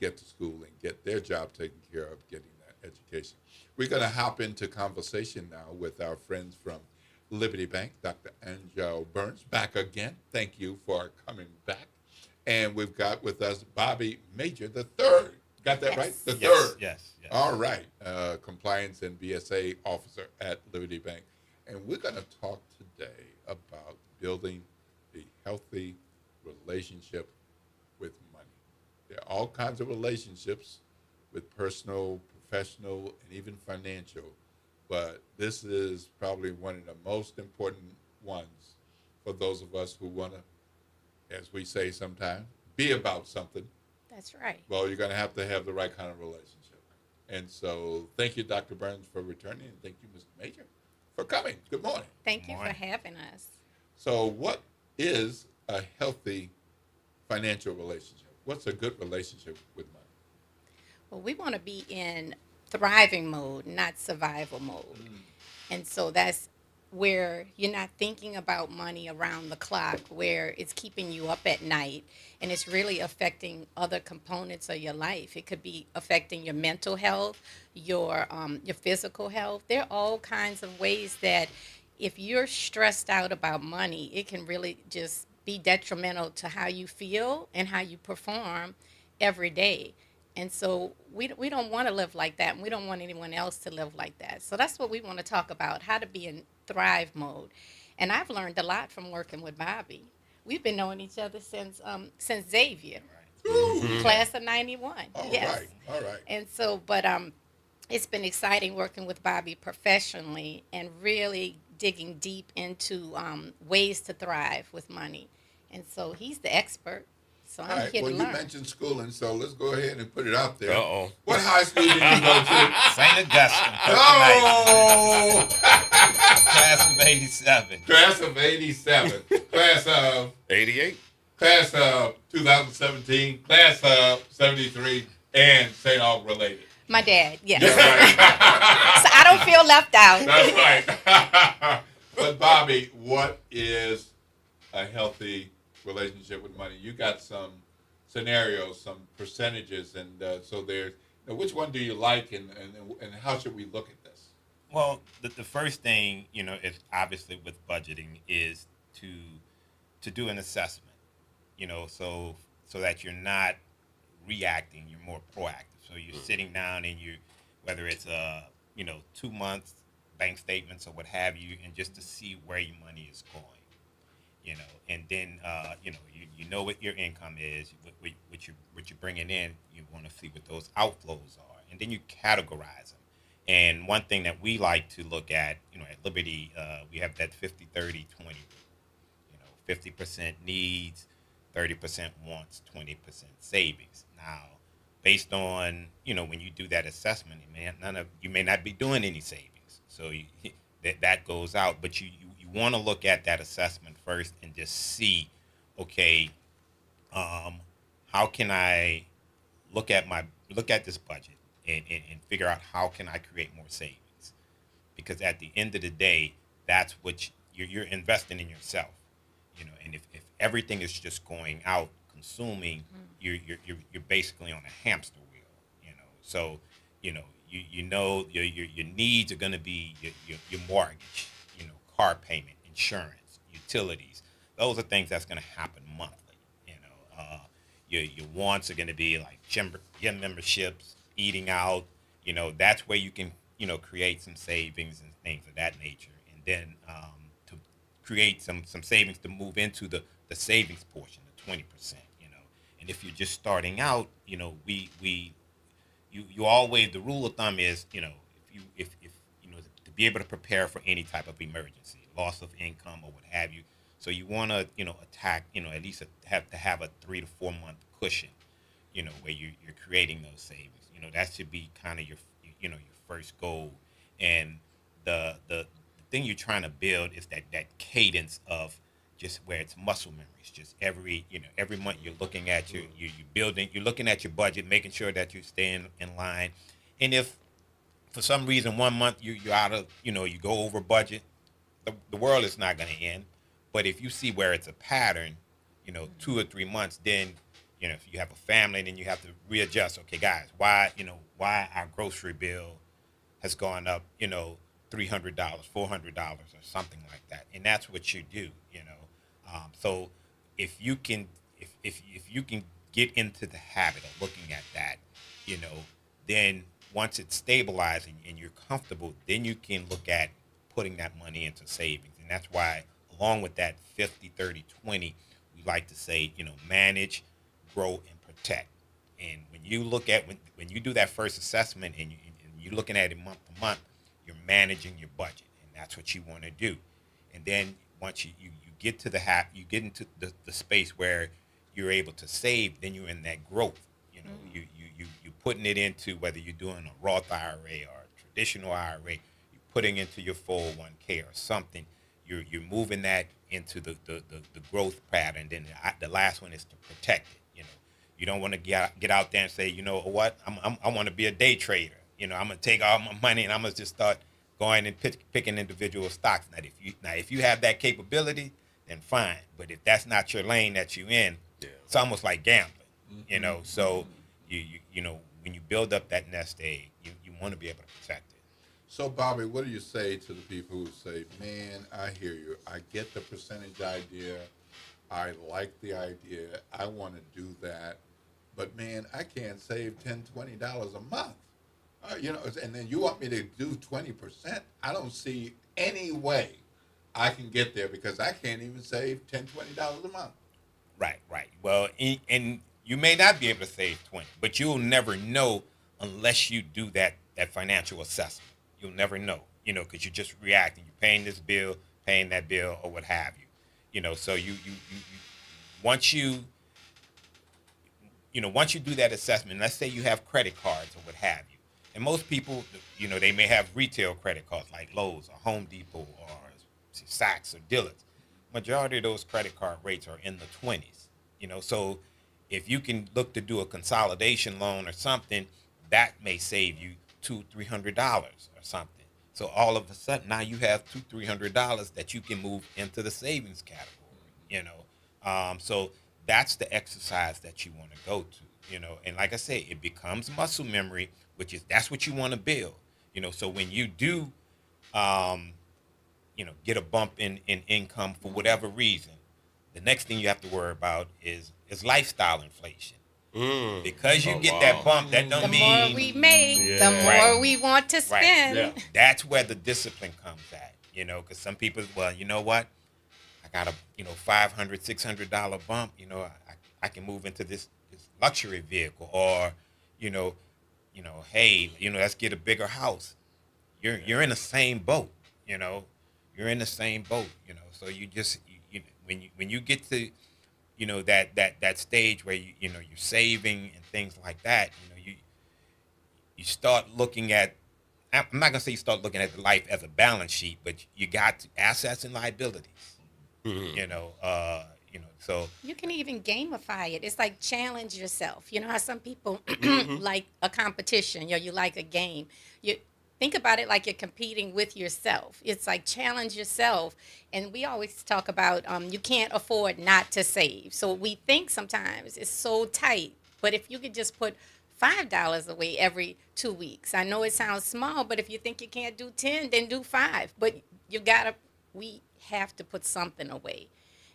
get to school and get their job taken care of, getting that education. We're going to hop into conversation now with our friends from Liberty Bank, Dr. Angel Burns, back again. Thank you for coming back. And we've got with us Bobby Major, the third. Got that right? The third. Yes. All right. Compliance and BSA officer at Liberty Bank. And we're going to talk today about building a healthy relationship with money. There are all kinds of relationships with personal, professional, and even financial, but this is probably one of the most important ones for those of us who want to, as we say sometimes, be about something. That's right. Well, you're going to have the right kind of relationship. And so thank you, Dr. Burns, for returning, and thank you, Mr. Major, for coming. Good morning. Thank you for having us. So what is a healthy financial relationship? What's a good relationship with money? Well, we want to be in thriving mode, not survival mode. And so that's where you're not thinking about money around the clock, where it's keeping you up at night, and it's really affecting other components of your life. It could be affecting your mental health, your physical health. There are all kinds of ways that if you're stressed out about money, it can really just be detrimental to how you feel and how you perform every day. And so we don't want to live like that, and we don't want anyone else to live like that. So that's what we want to talk about, how to be in thrive mode. And I've learned a lot from working with Bobby. We've been knowing each other since Xavier, class of 91. All yes. right. And so, but it's been exciting working with Bobby professionally and really digging deep into ways to thrive with money. And so he's the expert. So I'm here to learn. You mentioned schooling, so let's go ahead and put it out there. Uh-oh. What high school did you go to? St. Augustine. Oh! Class of 87. Class of 87. Class of 88. Class of 2017. Class of 73. And St. Aug related. My dad, yes. Right. So I don't feel left out. That's right. But Bobby, what is a healthy relationship with money? You got some scenarios, some percentages, and so there's. Which one do you like, and how should we look at this? Well, the first thing, is obviously with budgeting is to do an assessment, so that you're not reacting, you're more proactive. So you're sitting down and whether it's 2 months bank statements or what have you, and just to see where your money is going. And then you know what your income is, what you're bringing in. You want to see what those outflows are, and then you categorize them. And one thing that we like to look at, at Liberty, we have that 50-30-20 rule. 50% needs, 30% wants, 20% savings. Now, based on when you do that assessment, you may not be doing any savings, so that goes out. But you want to look at that assessment first and just see, okay, how can I look at this budget and figure out how can I create more savings? Because at the end of the day, that's what you're investing in yourself. And if everything is just going out consuming, you're basically on a hamster wheel. So your needs are going to be your mortgage, car payment, insurance, utilities. Those are things that's going to happen monthly. Your wants are going to be like gym memberships, eating out. That's where you can create some savings and things of that nature, and then to create some savings to move into the savings portion, the 20%. And if you're just starting out, you always, the rule of thumb is if to be able to prepare for any type of emergency, loss of income or what have you. So you want to attack at least have to have a 3 to 4 month cushion, where you're creating those savings. That should be kind of your first goal. And the thing you're trying to build is that cadence of just where it's muscle memory. It's just every month you're looking at you're looking at your budget, making sure that you're staying in line. And if for some reason 1 month you're out of, you go over budget, the world is not going to end. But if you see where it's a pattern, 2 or 3 months, then, if you have a family, then you have to readjust. Okay, guys, why our grocery bill has gone up, $300, $400 or something like that. And that's what you do, So if you can get into the habit of looking at that, then once it's stabilized and you're comfortable, then you can look at putting that money into savings. And that's why, along with that 50-30-20, we like to say, manage, grow, and protect. And when you look at when you do that first assessment and you're looking at it month to month, you're managing your budget, and that's what you want to do. And then once you get to you get into the space where you're able to save, then you're in that growth. You're putting it into, whether you're doing a Roth IRA or a traditional IRA, you're putting into your 401k or something. You're moving that into the growth pattern. Then the last one is to protect it. You don't want to get out there and say, what, I want to be a day trader. I'm gonna take all my money and I'm gonna just start going and picking individual stocks. Now, if you have that capability, then fine. But if that's not your lane that you're in, it's almost like gambling. So when you build up that nest egg, you want to be able to protect it. So, Bobby, what do you say to the people who say, man, I hear you. I get the percentage idea. I like the idea. I want to do that. But, man, I can't save $10, $20 a month. And then you want me to do 20%? I don't see any way I can get there because I can't even save $10, $20 a month. Right. Well, and you may not be able to save 20, but you'll never know unless you do that financial assessment. You'll never know, because you're just reacting. You're paying this bill, paying that bill, or what have you. So you once you do that assessment, let's say you have credit cards or what have you, and most people, they may have retail credit cards like Lowe's or Home Depot or Saks or Dillard's. Majority of those credit card rates are in the 20s. So if you can look to do a consolidation loan or something, that may save you $200-$300 or something. So all of a sudden now you have $200-$300 that you can move into the savings category. So that's the exercise that you want to go to. And like I say, it becomes muscle memory, that's what you want to build. So when you do, get a bump in income for whatever reason, the next thing you have to worry about is lifestyle inflation. Because you get that bump, that don't The mean more we make, the more we want to spend. Right. That's where the discipline comes at, because some people, well, you know what? I got a, $500, $600 bump, I can move into this luxury vehicle, or, hey, let's get a bigger house. You're in the same boat, you're in the same boat, so you just, when you get to, that stage where you're saving and things like that, you start looking at, I'm not gonna say you start looking at life as a balance sheet, but you got assets and liabilities. So you can even gamify it. It's like challenge yourself. You know how some people like a competition, you like a game. You think about it like you're competing with yourself. It's like challenge yourself. And we always talk about you can't afford not to save. So we think sometimes it's so tight. But if you could just put $5 away every 2 weeks. I know it sounds small, but if you think you can't do 10, then do 5. But we have to put something away.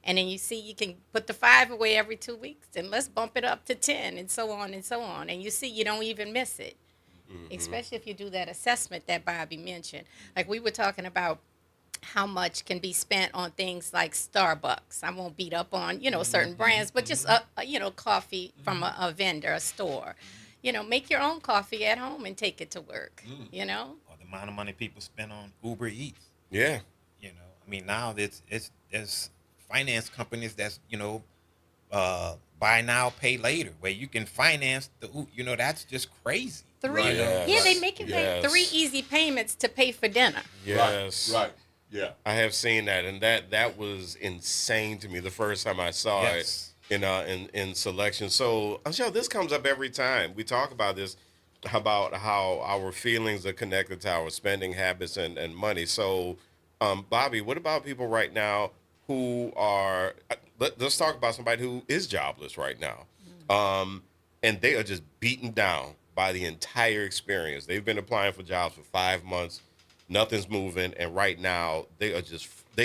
And then you see you can put the 5 away every 2 weeks, and let's bump it up to 10, and so on and so on. And you see you don't even miss it, especially if you do that assessment that Bobby mentioned. Like we were talking about how much can be spent on things like Starbucks. I won't beat up on, certain brands, but just, coffee from a vendor, a store. Make your own coffee at home and take it to work, Or the amount of money people spend on Uber Eats. Yeah. Now there's finance companies that's, buy now, pay later, where you can finance that's just crazy. They make you pay 3 easy payments to pay for dinner. Yes. Right. Yeah. I have seen that, and that was insane to me the first time I saw it in selection. So, Michelle, this comes up every time we talk about this, about how our feelings are connected to our spending habits and money. So, Bobby, what about people right now who are, let's talk about somebody who is jobless right now, and they are just beaten down by the entire experience. They've been applying for jobs for 5 months. Nothing's moving, and right now they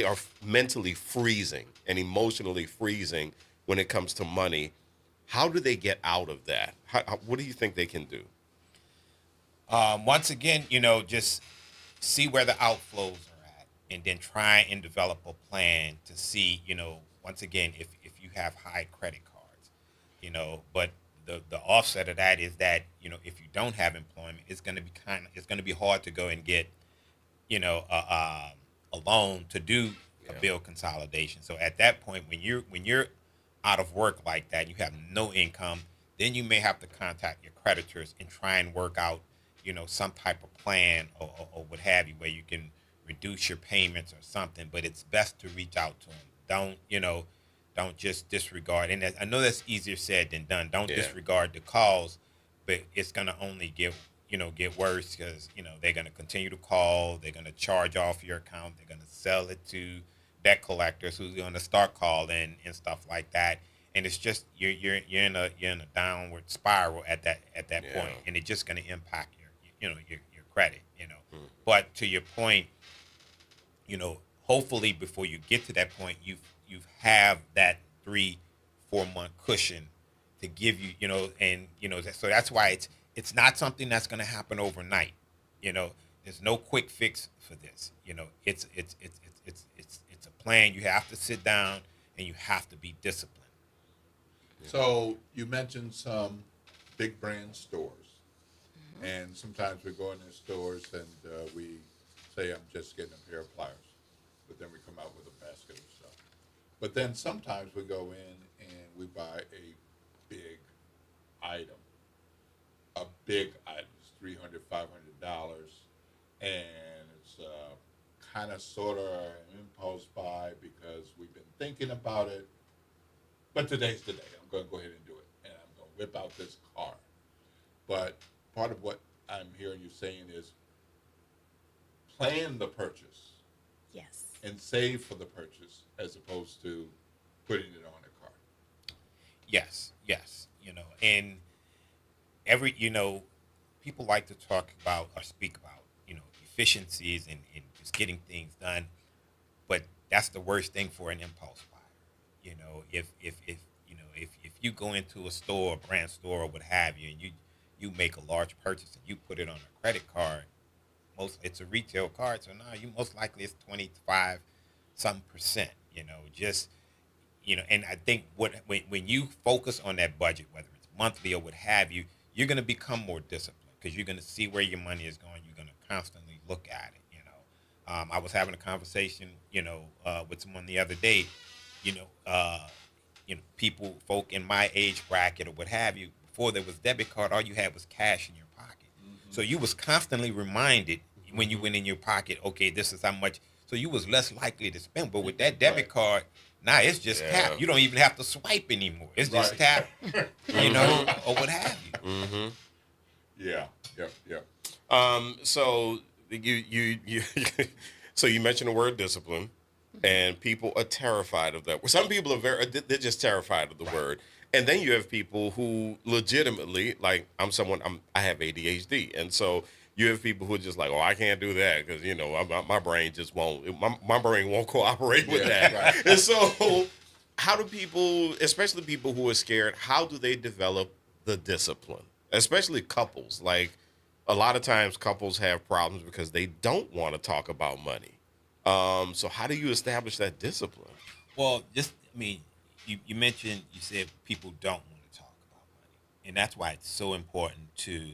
are mentally freezing and emotionally freezing when it comes to money. How do they get out of that? What do you think they can do? Once again, just see where the outflows are at, and then try and develop a plan to see, once again, if you have high credit cards, but the offset of that is that, if you don't have employment, it's going to be hard to go and get, a loan to do a bill consolidation. So at that point, when you're out of work like that, you have no income, then you may have to contact your creditors and try and work out, some type of plan or what have you, where you can reduce your payments or something. But it's best to reach out to them. Don't just disregard. And I know that's easier said than done. Don't disregard the calls, but it's gonna only get worse, because they're gonna continue to call. They're gonna charge off your account. They're gonna sell it to debt collectors who's gonna start calling and stuff like that. And it's just you're in a downward spiral at that point, and it's just gonna impact your credit. But to your point, hopefully before you get to that point, you have that 3-4 month cushion to give you, so that's why it's not something that's going to happen overnight. There's no quick fix for this. It's a plan. You have to sit down and you have to be disciplined. So you mentioned some big brand stores, and sometimes we go in their stores and we say, I'm just getting a pair of pliers, but then we come out with a basket of stuff. But then sometimes we go in and we buy a big item. A big item is $300, $500, and it's kind of sort of an impulse buy because we've been thinking about it. But today's the day. I'm going to go ahead and do it, and I'm going to whip out this car. But part of what I'm hearing you saying is plan the purchase. Yes. And save for the purchase as opposed to putting it on a cart. Yes. And people like to talk about or speak about, efficiencies and just getting things done, but that's the worst thing for an impulse buyer. if you go into a store, a brand store, or what have you, and you make a large purchase and you put it on a credit card, it's a retail card, so now you most likely it's 25 some percent. And I think when you focus on that budget, whether it's monthly or what have you, you're going to become more disciplined because you're going to see where your money is going. You're going to constantly look at it. I was having a conversation, with someone the other day. Folk in my age bracket or what have you. Before there was debit card, all you had was cash in your pocket. Mm-hmm. So you was constantly reminded when you went in your pocket, okay, this is how much. So you was less likely to spend. But with that debit card, now it's just tap. You don't even have to swipe anymore. It's just tap, or what have you. Mm-hmm. Yeah. So you so you mentioned the word discipline, and people are terrified of that. Some people are they're just terrified of the word. And then you have people who legitimately, like I have ADHD, and so you have people who are just like, oh, I can't do that because my brain just won't. My brain won't cooperate with that. Right. And so, how do people, especially people who are scared, how do they develop the discipline? Especially couples. Like a lot of times, couples have problems because they don't want to talk about money. So how do you establish that discipline? Well, you mentioned, you said people don't want to talk about money, and that's why it's so important to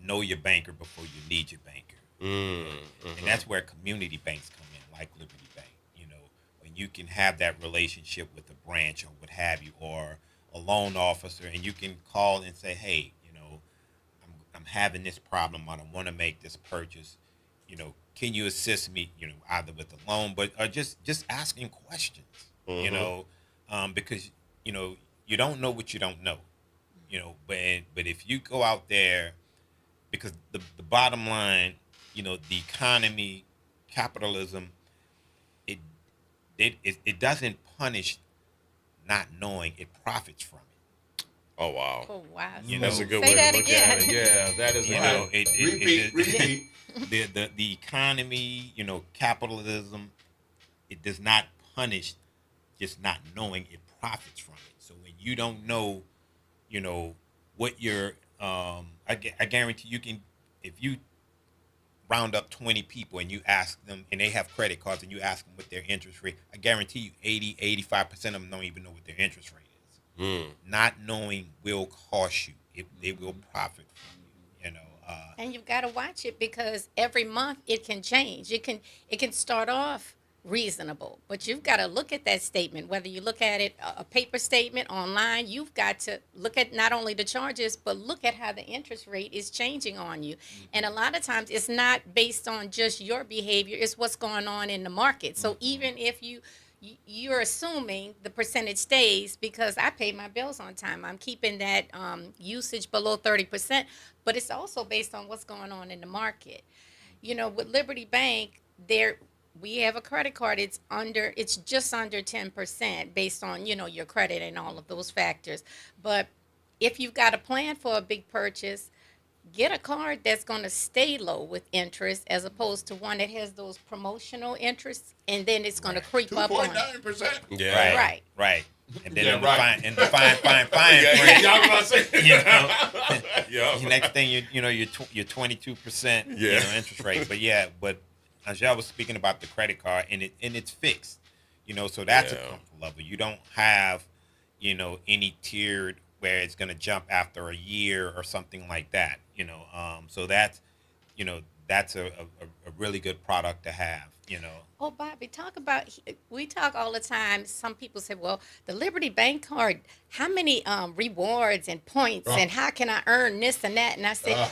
know your banker before you need your banker. Mm-hmm. And that's where community banks come in, like Liberty Bank. When you can have that relationship with a branch or what have you, or a loan officer, and you can call and say, hey, I'm having this problem. I don't want to make this purchase. Can you assist me? Either with a loan, or just asking questions. Mm-hmm. Because you don't know what you don't know. But if you go out there. Because the bottom line, the economy, capitalism, it doesn't punish not knowing; it profits from it. Oh wow! Oh wow! That's a good way to look at it. Yeah, that is repeat. The economy, capitalism, it does not punish just not knowing; it profits from it. So when you don't know, what you're I guarantee you can, if you round up 20 people and you ask them, and they have credit cards, and you ask them what their interest rate, I guarantee you 85% of them don't even know what their interest rate is. Mm. Not knowing will cost you. They will profit from you, And you've got to watch it because every month it can change. It can start off reasonable, but you've got to look at that statement, whether you look at it a paper statement online. You've got to look at not only the charges, but look at how the interest rate is changing on you. And a lot of times it's not based on just your behavior, it's what's going on in the market. So even if you're assuming the percentage stays because I pay my bills on time, I'm keeping that usage below 30%, but it's also based on what's going on in the market. With Liberty Bank, we have a credit card. It's just under 10% based on, your credit and all of those factors. But if you've got a plan for a big purchase, get a card that's going to stay low with interest as opposed to one that has those promotional interests, and then it's going to creep up on 2.9%. Yeah. Right. And then the fine print, next thing you're 22% interest rate. But Angel was speaking about the credit card, and it's fixed, so that's a comfort level. You don't have, any tiered where it's going to jump after a year or something like that, so that's a really good product to have, Oh, Bobby, we talk all the time. Some people say, well, the Liberty Bank card, how many rewards and points and how can I earn this and that? And I say,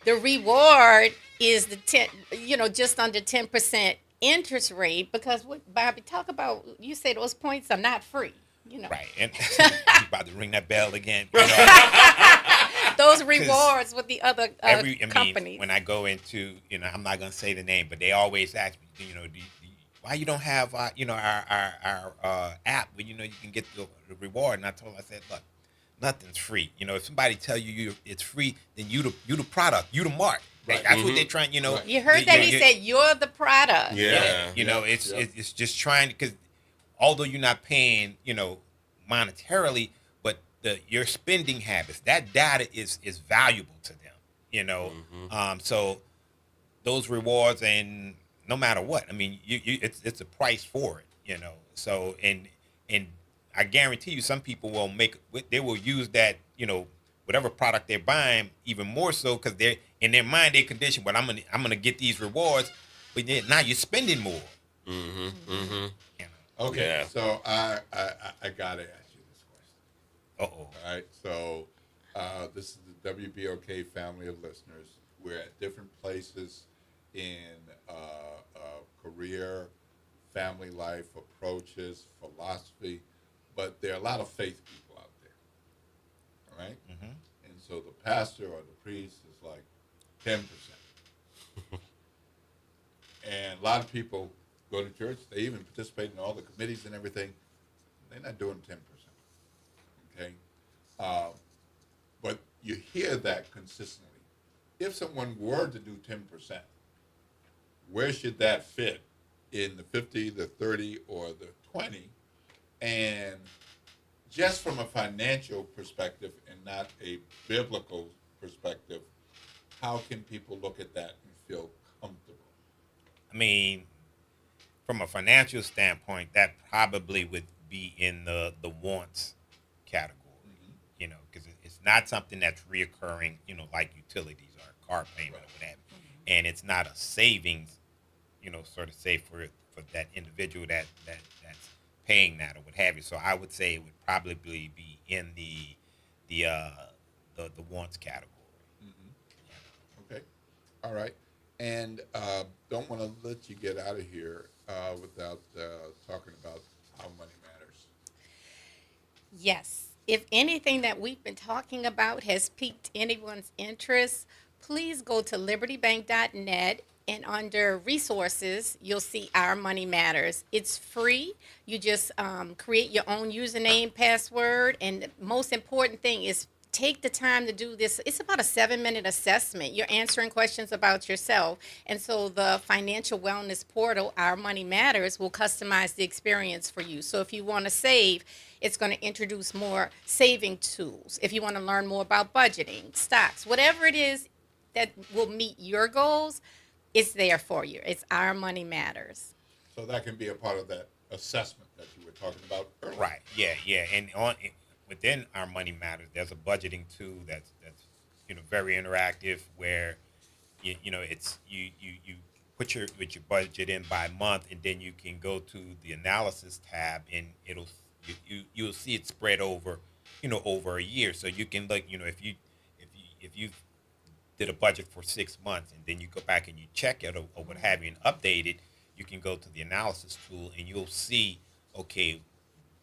the reward is just under 10% interest rate because Bobby, talk about, you say those points are not free, Right. And you about to ring that bell again. Those rewards with the other companies. When I go into, I'm not going to say the name, but they always ask me, why you don't have, our app where, you can get the reward. And I said, look, nothing's free. If somebody tell you it's free, then you the product, you the mark. Right. That's what they're trying. You heard that he said you're the product. Yeah. It's just trying because although you're not paying, monetarily, but your spending habits. That data is valuable to them, So those rewards, and no matter what, I mean, it's a price for it, So and I guarantee you, some people they will use that, whatever product they're buying even more so, because they're in their mind, they're conditioned. But I'm gonna get these rewards, but then now you're spending more. Okay, Yeah. so I gotta ask you this question. Uh-oh. All right, so this is the WBOK family of listeners. We're at different places in career, family life, approaches, philosophy, but there are a lot of faith people out there. All right? Mm-hmm. And so the pastor or the priest is like 10%. And a lot of people go to church, they even participate in all the committees and everything. They're not doing 10%. Okay? But you hear that consistently. If someone were to do 10%, where should that fit in the 50, the 30, or the 20? And just from a financial perspective and not a biblical perspective, how can people look at that and feel comfortable? I mean, from a financial standpoint, that probably would be in the wants category, because it's not something that's reoccurring, like utilities or car payment or whatever. And it's not a savings, sort of say for that individual that's paying that or what have you. So I would say it would probably be in the wants category. Okay. All right. And don't want to let you get out of here without talking about how money matters. Yes. If anything that we've been talking about has piqued anyone's interest, please go to libertybank.net, and under resources, you'll see Our Money Matters. It's free. You just create your own username, password, and the most important thing is take the time to do this. It's about a 7-minute assessment. You're answering questions about yourself. And so the financial wellness portal, Our Money Matters, will customize the experience for you. So if you want to save, it's going to introduce more saving tools. If you want to learn more about budgeting, stocks, whatever it is that will meet your goals, it's there for you. It's Our Money Matters. So that can be a part of that assessment that you were talking about earlier. Right. Yeah. And within Our Money Matters, there's a budgeting tool that's very interactive, where it's you put your budget in by month, and then you can go to the analysis tab, and you'll see it spread over over a year. So you can look, if you did a budget for 6 months, and then you go back and you check it or what have you and update it, you can go to the analysis tool, and you'll see, okay,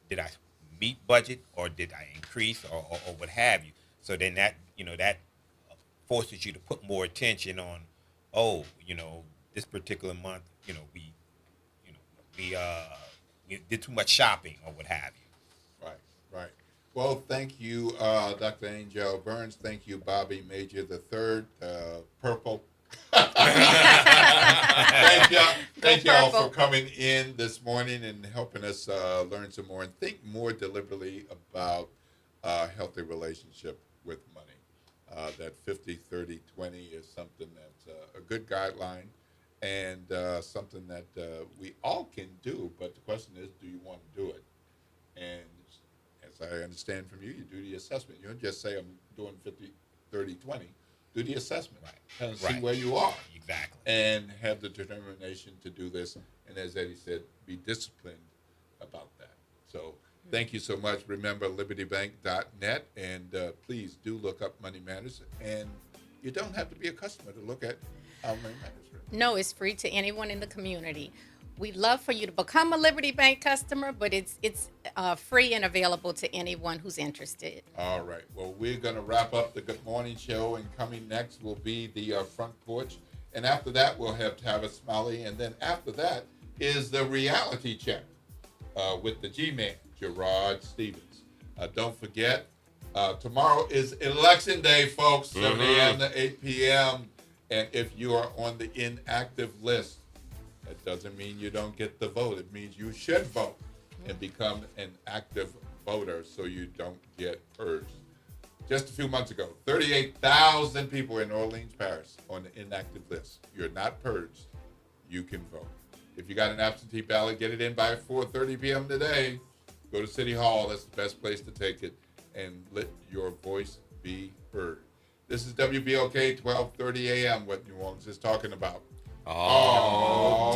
did I meet budget, or did I increase, or what have you? So then that that forces you to put more attention on, this particular month, we did too much shopping or what have you. Right. Well, thank you, Dr. Angel Burns. Thank you, Bobby Major III, Purple. Thank y'all for coming in this morning and helping us learn some more and think more deliberately about a healthy relationship with money. That 50, 30, 20 is something that's a good guideline, and something that we all can do, but the question is, do you want to do it? And as I understand from you do the assessment. You don't just say, I'm doing 50, 30, 20. Do the assessment. Right. Kind of see where you are. Exactly. And have the determination to do this. And as Eddie said, be disciplined about that. So thank you so much. Remember, libertybank.net. And please do look up Money Matters. And you don't have to be a customer to look at how Money Matters. Right? No, it's free to anyone in the community. We'd love for you to become a Liberty Bank customer, but it's free and available to anyone who's interested. All right. Well, we're going to wrap up the Good Morning Show, and coming next will be the Front Porch. And after that, we'll have Tavis Smiley. And then after that is the Reality Check with the G-Man, Gerard Stevens. Don't forget, tomorrow is Election Day, folks, 7 a.m. to 8 p.m. And if you are on the inactive list, that doesn't mean you don't get the vote. It means you should vote and become an active voter so you don't get purged. Just a few months ago, 38,000 people in Orleans Parish on the inactive list. You're not purged. You can vote. If you got an absentee ballot, get it in by 4:30 p.m. today. Go to City Hall. That's the best place to take it. And let your voice be heard. This is WBOK 1230 AM, what New Orleans is talking about. Oh,